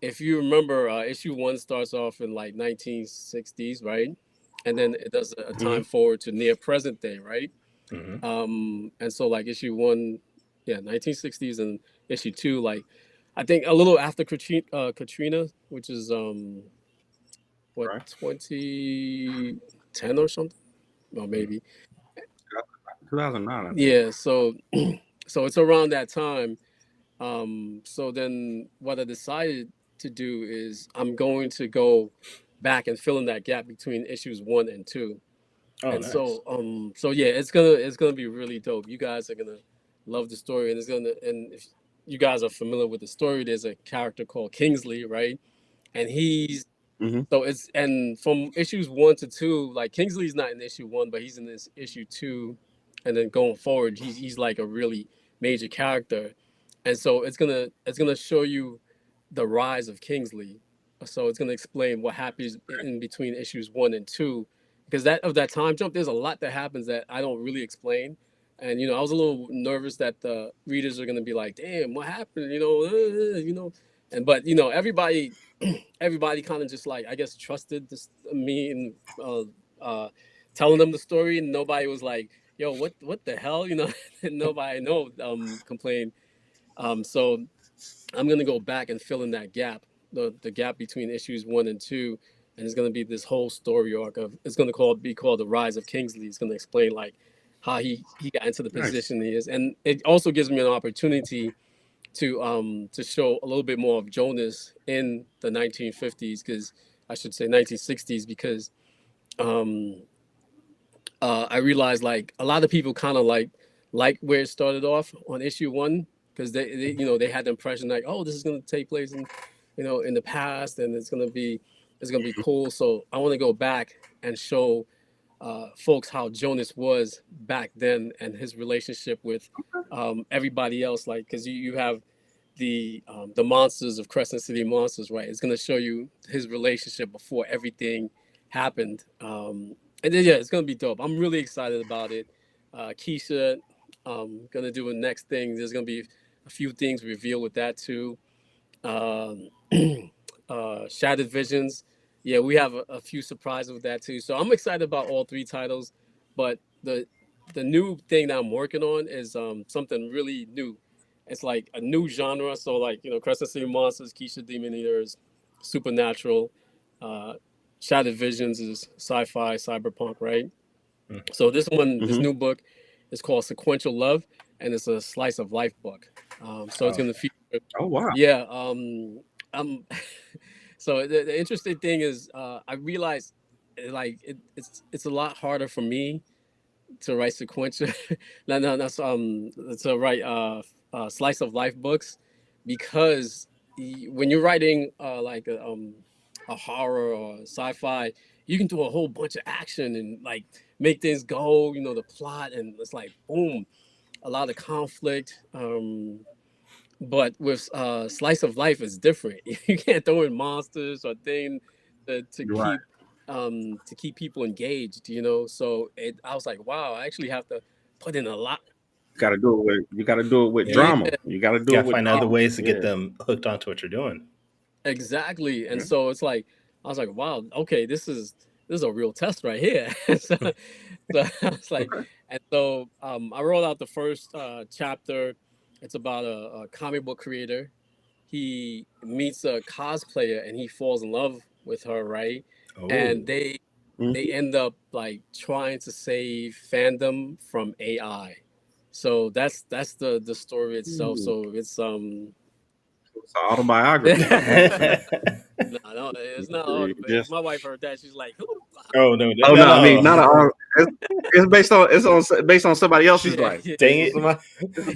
[SPEAKER 5] if you remember, issue 1 starts off in like 1960s, right? And then it does a time forward to near present day, right? And so like issue 1, 1960s, and issue 2, like I think a little after Katrina, which is what
[SPEAKER 4] Right.
[SPEAKER 5] 2010 or something, or maybe.
[SPEAKER 4] 2009. I think.
[SPEAKER 5] Yeah, so so it's around that time. So then what I decided to do is I'm going to go back and fill in that gap between issues 1 and 2.
[SPEAKER 3] Oh,
[SPEAKER 5] And
[SPEAKER 3] nice.
[SPEAKER 5] so yeah, it's gonna be really dope. You guys are gonna love the story, and it's gonna and if you guys are familiar with the story, there's a character called Kingsley, right? And he's
[SPEAKER 4] Mm-hmm.
[SPEAKER 5] so it's and from issues 1 to 2, like Kingsley's not in issue 1, but he's in this issue 2, and then going forward, he's like a really major character, and so it's gonna show you the rise of Kingsley. So it's gonna explain what happens in between issues 1 and 2, because that time jump, there's a lot that happens that I don't really explain, and I was a little nervous that the readers are gonna be like, "Damn, what happened?" And but everybody kind of just like I guess trusted me and uh, telling them the story, and nobody was like, "Yo, what the hell?" And nobody complained. So I'm gonna go back and fill in that gap, the gap between issues 1 and 2, and it's gonna be this whole story arc of it's gonna be called the Rise of Kingsley. It's gonna explain like how he got into the
[SPEAKER 4] Nice.
[SPEAKER 5] position he is, and it also gives me an opportunity to show a little bit more of Jonas in the 1950s, because I should say 1960s, because um, I realized like a lot of people kind of like where it started off on issue 1, because they had the impression like, oh, this is going to take place in the past, and it's gonna be cool. So I want to go back and show folks how Jonas was back then and his relationship with everybody else, like because you have the monsters of Crescent City monsters, right? It's gonna show you his relationship before everything happened, and then yeah, it's gonna be dope. I'm really excited about it. Keisha, gonna do the next thing. There's gonna be a few things revealed with that too. Um, Shattered Visions, yeah, we have a few surprises with that too. So I'm excited about all 3 titles, but the new thing that I'm working on is something really new. It's like a new genre. So like Crescent City Monsters, Keisha Demon Eaters, Supernatural, uh, Shattered Visions is sci-fi, cyberpunk, right? So this
[SPEAKER 4] Mm-hmm.
[SPEAKER 5] new book is called Sequential Love, and it's a slice of life book. So it's
[SPEAKER 3] Oh.
[SPEAKER 5] going to feature,
[SPEAKER 4] Oh wow.
[SPEAKER 5] yeah. So the interesting thing is, I realized like it's a lot harder for me to write sequential, no, that's to write slice of life books, because when you're writing like a horror or sci-fi, you can do a whole bunch of action and like make things go, the plot, and it's like boom, a lot of conflict. But with slice of life is different. You can't throw in monsters or thing to
[SPEAKER 4] You're right.
[SPEAKER 5] keep people engaged. So I was like, wow, I actually have to put in a lot.
[SPEAKER 4] You got to do it with
[SPEAKER 5] Yeah,
[SPEAKER 4] drama. You got to do
[SPEAKER 3] You
[SPEAKER 4] it
[SPEAKER 3] gotta
[SPEAKER 4] with
[SPEAKER 3] find other
[SPEAKER 4] drama.
[SPEAKER 3] ways to get
[SPEAKER 4] Yeah.
[SPEAKER 3] them hooked onto what you're doing.
[SPEAKER 5] exactly. And
[SPEAKER 4] Yeah.
[SPEAKER 5] so it's like I was like, wow, okay, this is a real test right here. So I was like,
[SPEAKER 4] Okay.
[SPEAKER 5] and so I wrote out the first chapter. It's about a comic book creator. He meets a cosplayer and he falls in love with her, right?
[SPEAKER 3] Oh.
[SPEAKER 5] And they
[SPEAKER 4] Mhm.
[SPEAKER 5] end up like trying to save fandom from AI. So that's the story itself.
[SPEAKER 4] Ooh,
[SPEAKER 5] So it's
[SPEAKER 4] it's an autobiography.
[SPEAKER 5] no, it's not hard. But if
[SPEAKER 4] Just
[SPEAKER 5] my wife heard that, she's like, "Who?"
[SPEAKER 3] Oh no,
[SPEAKER 4] oh no, I mean
[SPEAKER 3] no.
[SPEAKER 4] not a. It's based on somebody else's
[SPEAKER 5] Yeah,
[SPEAKER 4] life.
[SPEAKER 5] yeah,
[SPEAKER 3] Dang
[SPEAKER 4] It's,
[SPEAKER 3] it.
[SPEAKER 4] somebody, it's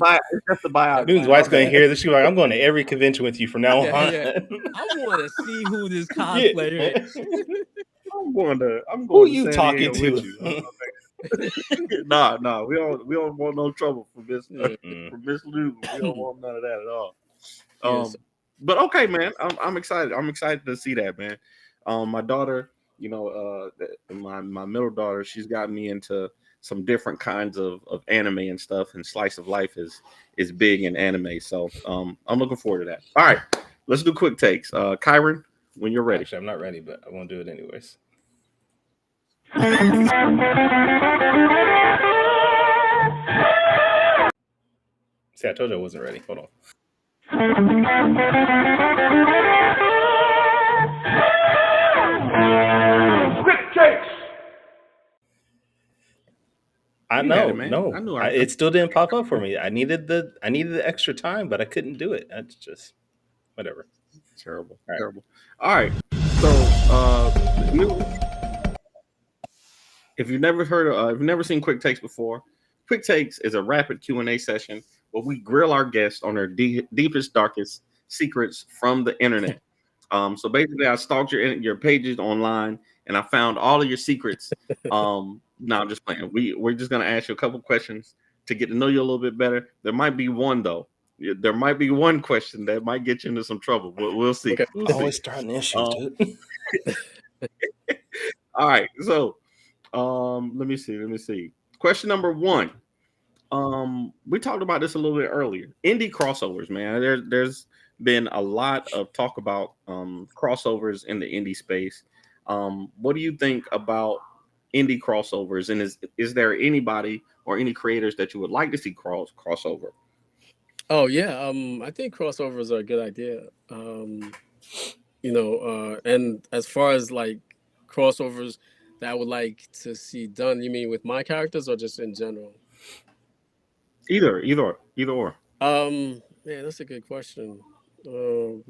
[SPEAKER 4] just a biography.
[SPEAKER 3] Newton's
[SPEAKER 4] My
[SPEAKER 3] wife's gonna
[SPEAKER 4] bad.
[SPEAKER 3] hear this. She's like, I'm going to every convention with you from now
[SPEAKER 5] yeah,
[SPEAKER 3] on.
[SPEAKER 5] yeah. I want to see who this
[SPEAKER 3] Yeah.
[SPEAKER 5] cosplayer is.
[SPEAKER 4] I'm going
[SPEAKER 3] Who
[SPEAKER 4] to
[SPEAKER 3] you
[SPEAKER 4] San
[SPEAKER 3] talking
[SPEAKER 4] Diego with
[SPEAKER 3] to?
[SPEAKER 4] you. Nah, we don't want no trouble from
[SPEAKER 5] Yeah,
[SPEAKER 4] Miss Newton. We don't want none of that at all.
[SPEAKER 5] yeah. So,
[SPEAKER 4] But okay, man, I'm excited. I'm excited to see that, man. My daughter, my middle daughter, she's got me into some different kinds of anime and stuff, and slice of life is big in anime. So I'm looking forward to that. All right, let's do quick takes. Kyron, when you're ready.
[SPEAKER 3] Actually, I'm not ready, but I won't do it anyways. See, I told you I wasn't ready. Hold on.
[SPEAKER 1] Quick takes.
[SPEAKER 3] I
[SPEAKER 4] You had
[SPEAKER 3] know,
[SPEAKER 4] it, man.
[SPEAKER 3] no,
[SPEAKER 4] I knew
[SPEAKER 3] it still didn't pop up for me. I needed the extra time, but I couldn't do it. That's just whatever.
[SPEAKER 4] Terrible.
[SPEAKER 3] All right.
[SPEAKER 4] Terrible. All right. So, if you've never if you've never seen Quick Takes before, Quick Takes is a rapid Q&A session where we grill our guests on their deepest, darkest secrets from the internet. So basically, I stalked your pages online, and I found all of your secrets. No, I'm just playing. We're just gonna ask you a couple questions to get to know you a little bit better. There might be one though. There might be one question that might get you into some trouble. We'll see.
[SPEAKER 5] Okay.
[SPEAKER 4] We'll see.
[SPEAKER 3] Always starting issues, dude.
[SPEAKER 4] All right. So, let me see. Question number 1. We talked about this a little bit earlier. Indie crossovers, man. There's been a lot of talk about crossovers in the indie space. What do you think about indie crossovers? And is there anybody or any creators that you would like to see crossover?
[SPEAKER 5] Oh yeah, I think crossovers are a good idea. And as far as like crossovers that I would like to see done, you mean with my characters or just in general?
[SPEAKER 4] Either or.
[SPEAKER 5] Man, that's a good question. Um,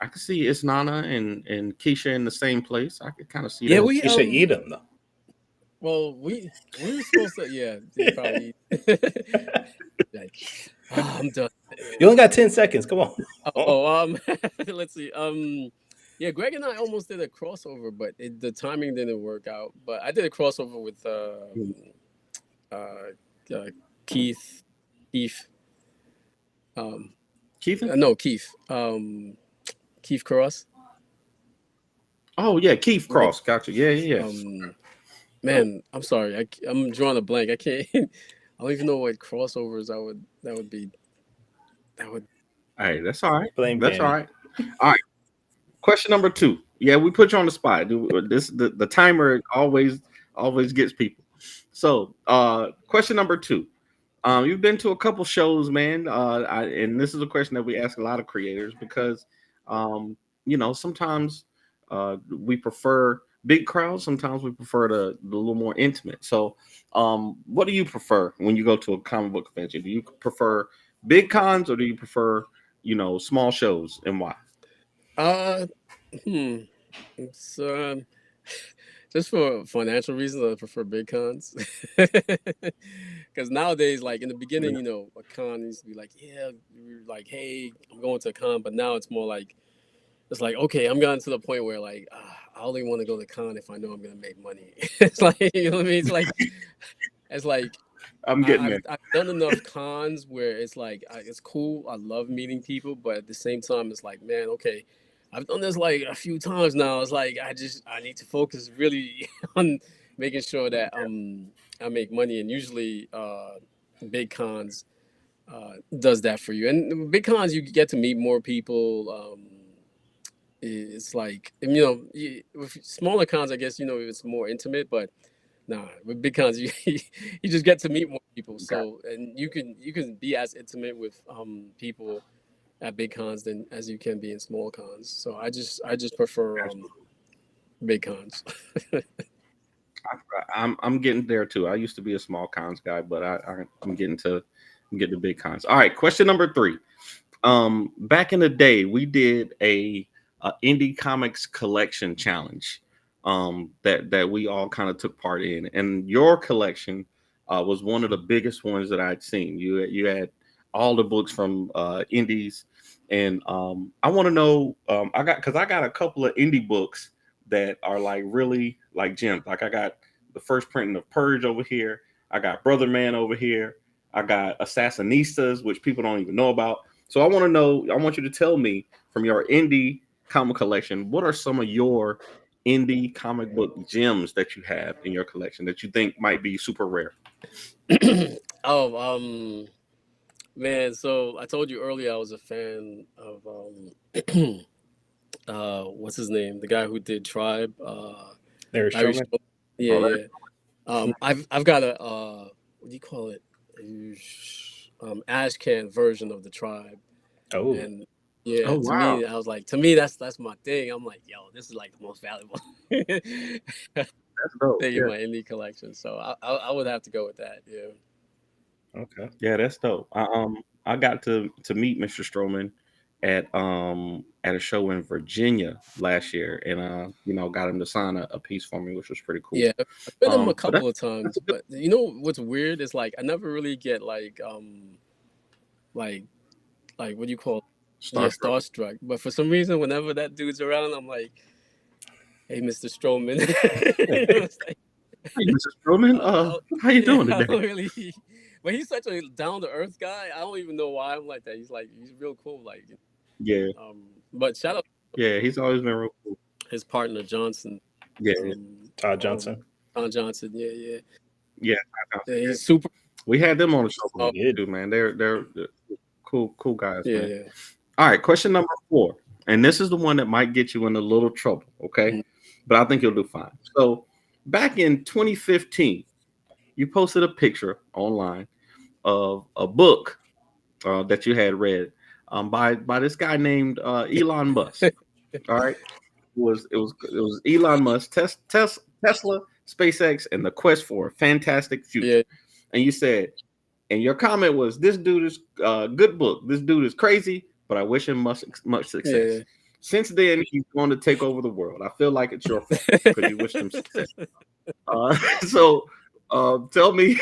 [SPEAKER 4] I could see it's Nana and Keisha in the same place. I could kind of see
[SPEAKER 5] yeah,
[SPEAKER 4] that.
[SPEAKER 5] we
[SPEAKER 3] You should eat them though.
[SPEAKER 5] Well, we were supposed to, yeah, they probably like, I'm done.
[SPEAKER 3] You only got 10 seconds. Come on.
[SPEAKER 5] Let's see. Yeah, Greg and I almost did a crossover, but the timing didn't work out. But I did a crossover with Keith,
[SPEAKER 4] Keith?
[SPEAKER 5] no, Keith, Keith Cross.
[SPEAKER 4] Oh yeah, Keith Cross. Gotcha. Yeah.
[SPEAKER 5] Man, I'm sorry, I'm drawing a blank. I can't. I don't even know what crossovers that would be.
[SPEAKER 4] Hey, that's all right.
[SPEAKER 3] Blame
[SPEAKER 4] That's
[SPEAKER 3] Danny.
[SPEAKER 4] all right. All right. Question number 2. Yeah, we put you on the spot. The timer always gets people. So, question number 2. You've been to a couple shows, man. And this is a question that we ask a lot of creators because, sometimes we prefer big crowds. Sometimes we prefer the little more intimate. So, what do you prefer when you go to a comic book convention? Do you prefer big cons or do you prefer, small shows, and why?
[SPEAKER 5] It's just for financial reasons, I prefer big cons. Because nowadays, like in the beginning, a con used to be like, yeah, you're like, hey, I'm going to a con, but now it's more like, it's like, okay, I'm gotten to the point where like, I only want to go to con if I know I'm gonna make money. It's like, you know what I mean? It's like
[SPEAKER 4] I'm getting there.
[SPEAKER 5] I've done enough cons where it's like it's cool. I love meeting people, but at the same time, it's like, man, okay, I've done this like a few times now. It's like I need to focus really on making sure that I make money, and usually big cons does that for you. And big cons, you get to meet more people. It's like, with smaller cons, I guess it's more intimate, but nah, with big cons, you you just get to meet more people. So, and you can be as intimate with people at big cons than as you can be in small cons. So I just prefer big cons.
[SPEAKER 4] I'm getting there too. I used to be a small cons guy, but I'm getting to big cons. All right, question number 3. Back in the day, we did a indie comics collection challenge that we all kind of took part in, and your collection was one of the biggest ones that I'd seen. You had all the books from indies, and I want to know, I got a couple of indie books that are like really like gems. Like I got the first printing of Purge over here. I got Brother Man over here. I got Assassinistas, which people don't even know about. So I want you to tell me from your indie comic collection, what are some of your indie comic book gems that you have in your collection that you think might be super rare?
[SPEAKER 5] Oh, man. So I told you earlier I was a fan of what's his name? The guy who did Tribe.
[SPEAKER 3] There's
[SPEAKER 5] Larry
[SPEAKER 3] Strowman.
[SPEAKER 5] Yeah. I've got a what do you call it? Ashcan version of the tribe.
[SPEAKER 3] Oh,
[SPEAKER 5] And yeah,
[SPEAKER 4] Oh
[SPEAKER 5] to
[SPEAKER 4] wow,
[SPEAKER 5] me, I was like, to me, that's my thing. I'm like, yo, this is like the most valuable
[SPEAKER 4] that's dope.
[SPEAKER 5] thing in
[SPEAKER 4] Yeah,
[SPEAKER 5] my indie collection. So I would have to go with that. Yeah.
[SPEAKER 3] okay.
[SPEAKER 4] yeah, that's dope. I got to meet Mr. Stroman at a show in Virginia last year, and got him to sign a piece for me, which was pretty cool.
[SPEAKER 5] Yeah, I've been him a
[SPEAKER 4] But
[SPEAKER 5] couple of
[SPEAKER 4] that's
[SPEAKER 5] times,
[SPEAKER 4] a good.
[SPEAKER 5] but you know what's weird is like I never really get like what do you call it? Yeah,
[SPEAKER 4] Starstruck.
[SPEAKER 5] starstruck. But for some reason, whenever that dude's around, I'm like, hey, Mr. Stroman. You know, it's like
[SPEAKER 4] Hey, Mr. Stroman, how you
[SPEAKER 5] yeah,
[SPEAKER 4] doing
[SPEAKER 5] I
[SPEAKER 4] today?
[SPEAKER 5] don't really. But he's such a down to earth guy. I don't even know why I'm like that. He's real cool. Like,
[SPEAKER 4] Yeah,
[SPEAKER 5] but shout out
[SPEAKER 4] yeah, he's always been real cool.
[SPEAKER 5] his partner Johnson.
[SPEAKER 4] Yeah,
[SPEAKER 3] Todd Johnson.
[SPEAKER 5] Don Johnson. Yeah, yeah.
[SPEAKER 4] yeah.
[SPEAKER 5] Yeah, he's super.
[SPEAKER 4] We had them on the show
[SPEAKER 5] Oh,
[SPEAKER 3] We did.
[SPEAKER 4] too, man. They're cool guys,
[SPEAKER 5] yeah,
[SPEAKER 4] man.
[SPEAKER 5] yeah.
[SPEAKER 4] All right, question number 4, and this is the one that might get you in a little trouble, okay?
[SPEAKER 5] Mhm.
[SPEAKER 4] But I think you'll do fine. So, back in 2015, you posted a picture online of a book that you had read by this guy named Elon Musk. All right, it was Elon Musk, Tesla, SpaceX, and the quest for a fantastic future.
[SPEAKER 5] Yeah,
[SPEAKER 4] And you said, and your comment was, "This dude is good book. This dude is crazy, but I wish him much success."
[SPEAKER 5] yeah.
[SPEAKER 4] Since then, he's going to take over the world. I feel like it's your fault because you wished him success. So, tell me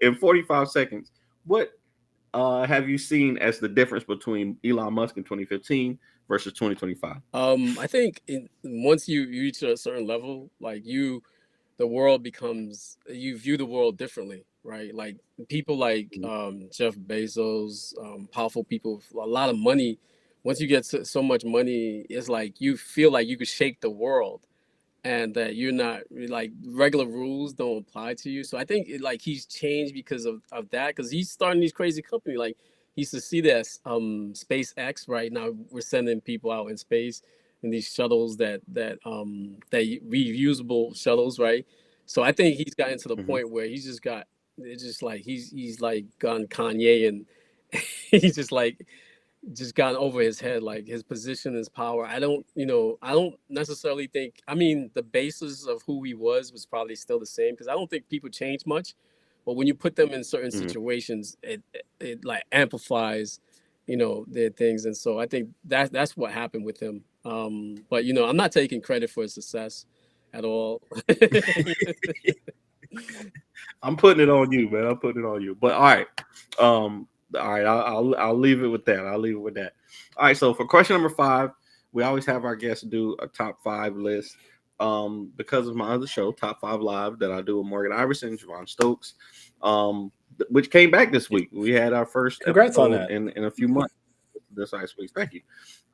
[SPEAKER 4] in 45 seconds, what have you seen as the difference between Elon Musk in 2015 versus 2025?
[SPEAKER 5] I think once you reach a certain level, like the world becomes, you view the world differently, right? Like people like Jeff Bezos, powerful people with a lot of money. Once you get so much money, it's like you feel like you could shake the world, and that you're not like regular rules don't apply to you. So I think like he's changed because of that, because he's starting these crazy companies. Like he succeeded at SpaceX. Right now we're sending people out in space in these shuttles that reusable shuttles, right? So I think he's gotten to the
[SPEAKER 4] Mhm.
[SPEAKER 5] point where he's just got, it's just like he's like gone Kanye, and he's just gotten over his head, like his position, his power. I don't necessarily think, I mean, the basis of who he was probably still the same, because I don't think people change much. But when you put them in certain
[SPEAKER 4] Mhm.
[SPEAKER 5] situations, it like amplifies, their things. And so I think that's what happened with him. But I'm not taking credit for his success at all.
[SPEAKER 4] I'm putting it on you, man. I'm putting it on you. But all right, all right. I'll leave it with that. I'll leave it with that. All right. So for question number 5, we always have our guests do a top 5 list. Because of my other show, Top 5 Live, that I do with Morgan Iverson, Javon Stokes, which came back this week. We had our first
[SPEAKER 3] Congrats on
[SPEAKER 4] episode
[SPEAKER 3] that.
[SPEAKER 4] in a few months. This last week. Thank you.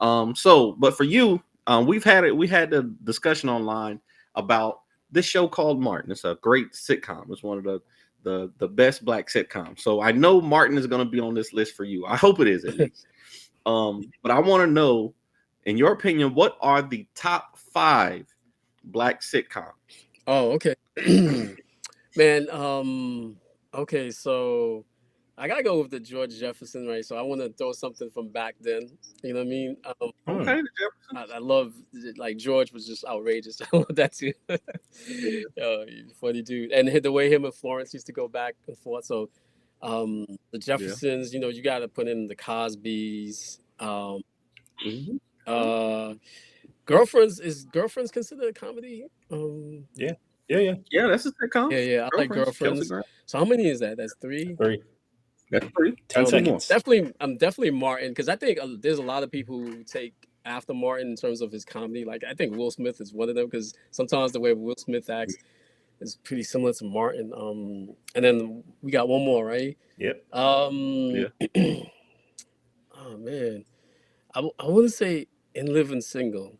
[SPEAKER 4] But for you, we had the discussion online about this show called Martin. It's a great sitcom. It's one of the best black sitcoms. So I know Martin is going to be on this list for you. I hope it is, at least. But I want to know, in your opinion, what are the top 5 black sitcoms?
[SPEAKER 5] Oh, okay. Man, okay, so I gotta go with the George Jefferson, right? So I want to throw something from back then. You know what I mean?
[SPEAKER 4] Okay, the Jeffersons.
[SPEAKER 5] I love, like, George was just outrageous. I love that too. Funny dude, and the way him and Florence used to go back and forth. So, the Jeffersons, you got to put in the Cosbys.
[SPEAKER 4] Mhm.
[SPEAKER 5] Girlfriends considered a comedy?
[SPEAKER 3] Yeah.
[SPEAKER 4] Yeah, that's a sitcom.
[SPEAKER 5] Yeah, I like
[SPEAKER 4] Kelsey
[SPEAKER 5] Girlfriends.
[SPEAKER 4] Grammer.
[SPEAKER 5] So how many is that? That's 3.
[SPEAKER 3] 3.
[SPEAKER 4] That's 3.
[SPEAKER 3] 10
[SPEAKER 4] That's 2 more.
[SPEAKER 3] seconds.
[SPEAKER 5] I'm definitely Martin, because I think there's a lot of people who take after Martin in terms of his comedy. Like I think Will Smith is one of them, because sometimes the way Will Smith acts is pretty similar to Martin. And then we got one more, right?
[SPEAKER 3] Yep.
[SPEAKER 4] Yeah.
[SPEAKER 5] Oh man, I want to say In Living Single.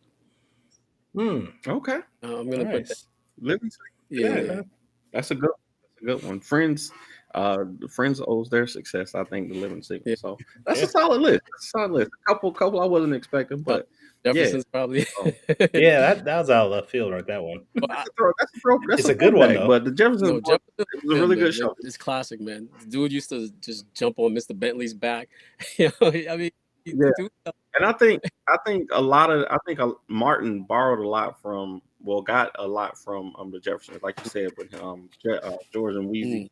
[SPEAKER 4] Okay.
[SPEAKER 5] I'm gonna put that.
[SPEAKER 3] Nice.
[SPEAKER 4] Living.
[SPEAKER 5] Yeah.
[SPEAKER 4] That's a good one. Friends. Friends owes their success, I think, to Living Single.
[SPEAKER 5] Yeah.
[SPEAKER 4] So that's a solid list. That's a solid list. Couple I wasn't expecting, but
[SPEAKER 5] Jefferson's probably.
[SPEAKER 3] Yeah, that was out of left field, right? That one.
[SPEAKER 4] That's
[SPEAKER 3] a good one, though.
[SPEAKER 4] But the Jeffersons,
[SPEAKER 5] No, Jefferson
[SPEAKER 4] it was a really good show.
[SPEAKER 5] It's classic, man. The dude used to just jump on Mr. Bentley's back. You know, I mean,
[SPEAKER 4] Yeah. And I think Martin borrowed a lot from, got a lot from the Jeffersons, like you said, with George and Weezy,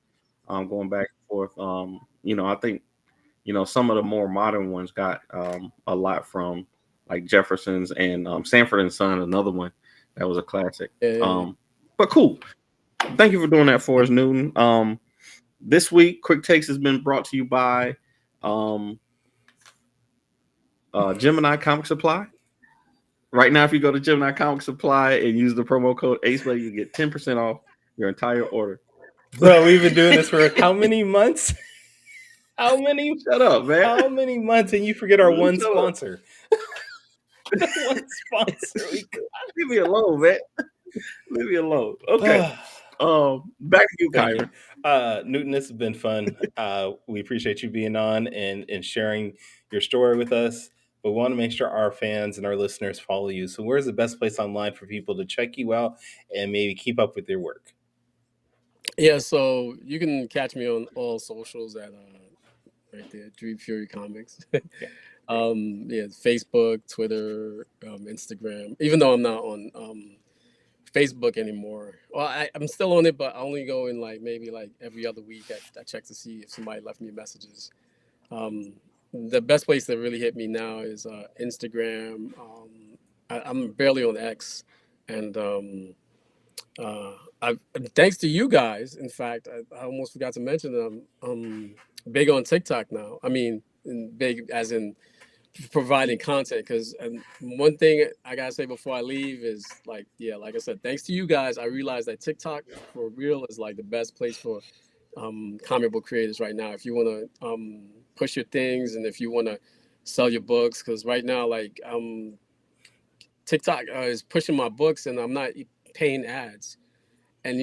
[SPEAKER 4] going back and forth. I think some of the more modern ones got a lot from like Jeffersons and Sanford and Son, another one that was a classic.
[SPEAKER 5] Yeah.
[SPEAKER 4] But cool. Thank you for doing that for us, Newton. This week, Quick Takes has been brought to you by Gemini Comic Supply. Right now, if you go to Gemini Comic Supply and use the promo code ACEBLADE, you get 10% off your entire order.
[SPEAKER 3] Bro, we've been doing this for how many months? How many?
[SPEAKER 4] Shut up, man.
[SPEAKER 3] How many months? And you forget our one sponsor. One sponsor.
[SPEAKER 4] Leave me alone, man. Leave me alone. Okay. Back to you, Kyron.
[SPEAKER 3] Newton, this has been fun. We appreciate you being on and sharing your story with us. But we want to make sure our fans and our listeners follow you. So where's the best place online for people to check you out and maybe keep up with your work?
[SPEAKER 5] Yeah, so you can catch me on all socials at right there, Dream Fury Comics. Facebook, Twitter, Instagram. Even though I'm not on Facebook anymore. Well, I'm still on it, but I only go in maybe every other week. I check to see if somebody left me messages. The best place to really hit me now is Instagram. I'm barely on X, and thanks to you guys. In fact, I almost forgot to mention that I'm big on TikTok now. I mean, big as in providing content, because one thing I gotta say before I leave is like I said, thanks to you guys, I realized that TikTok for real is the best place for comic book creators right now. If you want to push your things and if you want to sell your books, because right now TikTok is pushing my books and I'm not paying ads, and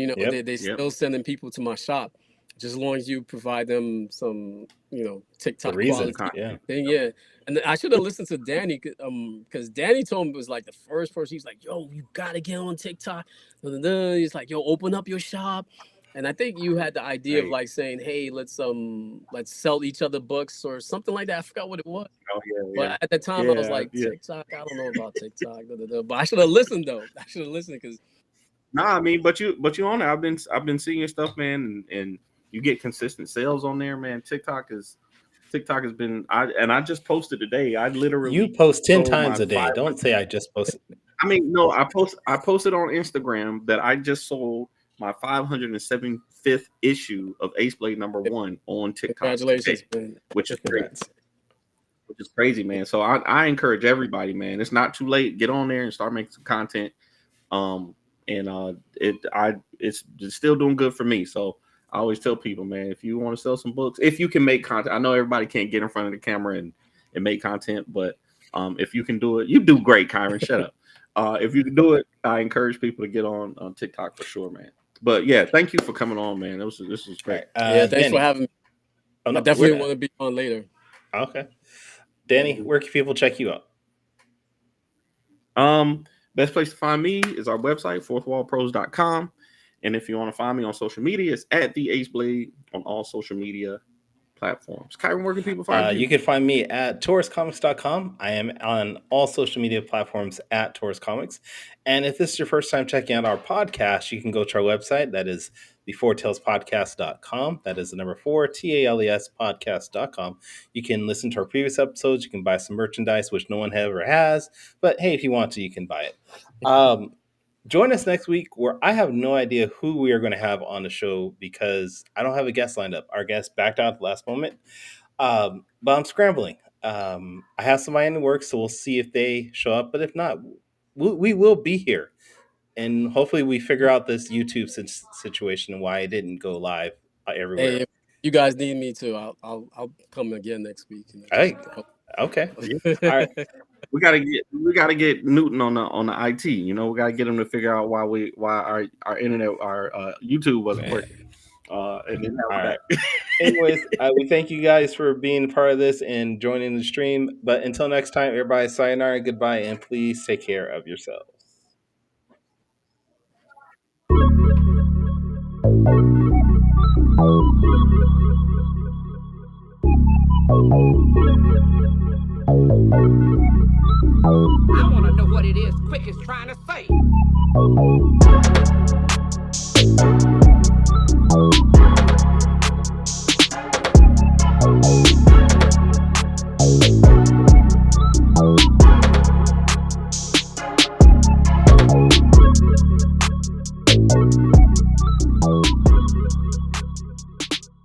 [SPEAKER 5] they still sending people to my shop. Just as long as you provide them some, TikTok quality thing, yeah. And I should have listened to Danny, because Danny told me, it was the first person. He's like, "Yo, you gotta get on TikTok." He's like, "Yo, open up your shop." And I think you had the idea of saying, "Hey, let's sell each other books" or something like that. I forgot what it was. But at the time, I was like, TikTok, I don't know about TikTok. But I should have listened though. I should have listened because.
[SPEAKER 4] Nah, I mean, but you on there. I've been seeing your stuff, man, and you get consistent sales on there, man. TikTok has been. I just posted today. I literally
[SPEAKER 3] you post 10 times a day. Don't say I just posted.
[SPEAKER 4] I mean, no, I posted on Instagram that I just sold my 575th issue of Ace Blade #1 on TikTok.
[SPEAKER 5] Congratulations, man.
[SPEAKER 4] Which is great. Which is crazy, man. So I encourage everybody, man. It's not too late. Get on there and start making some content. It's still doing good for me. So I always tell people, man, if you want to sell some books, if you can make content, I know everybody can't get in front of the camera and make content, but if you can do it, you do great, Kyron. Shut up. If you can do it, I encourage people to get on TikTok for sure, man. But yeah, thank you for coming on, man. This was great.
[SPEAKER 5] Thanks Danny. For having me. I definitely want to be on later.
[SPEAKER 3] Okay. Danny, where can people check you
[SPEAKER 4] out? Best place to find me is our website, fourthwallpros.com. And if you want to find me on social media, it's at the Ace Blade on all social media platforms. Kyron, where can people find you?
[SPEAKER 3] You can find me at tauruscomics.com. I am on all social media platforms at Taurus Comics. And if this is your first time checking out our podcast, you can go to our website. That is thefourtailspodcast.com. That is the number 4, TALES podcast.com. You can listen to our previous episodes. You can buy some merchandise, which no one ever has. But hey, if you want to, you can buy it. Join us next week, where I have no idea who we are going to have on the show because I don't have a guest lined up. Our guest backed out at the last moment. But I'm scrambling. I have somebody in the works, so we'll see if they show up. But if not, we will be here. And hopefully we figure out this YouTube situation and why it didn't go live everywhere.
[SPEAKER 5] Hey, if you guys need me to, I'll come again next week.
[SPEAKER 3] Hey, okay.
[SPEAKER 4] All right. We gotta get Newton on the IT. We gotta get him to figure out why our internet, our YouTube wasn't working. and then
[SPEAKER 3] All
[SPEAKER 4] have
[SPEAKER 3] right.
[SPEAKER 4] that.
[SPEAKER 3] Anyways, we thank you guys for being a part of this and joining the stream. But until next time, everybody, sayonara, goodbye, and please take care of yourselves.
[SPEAKER 2] I want to know what it is Quick is trying to say.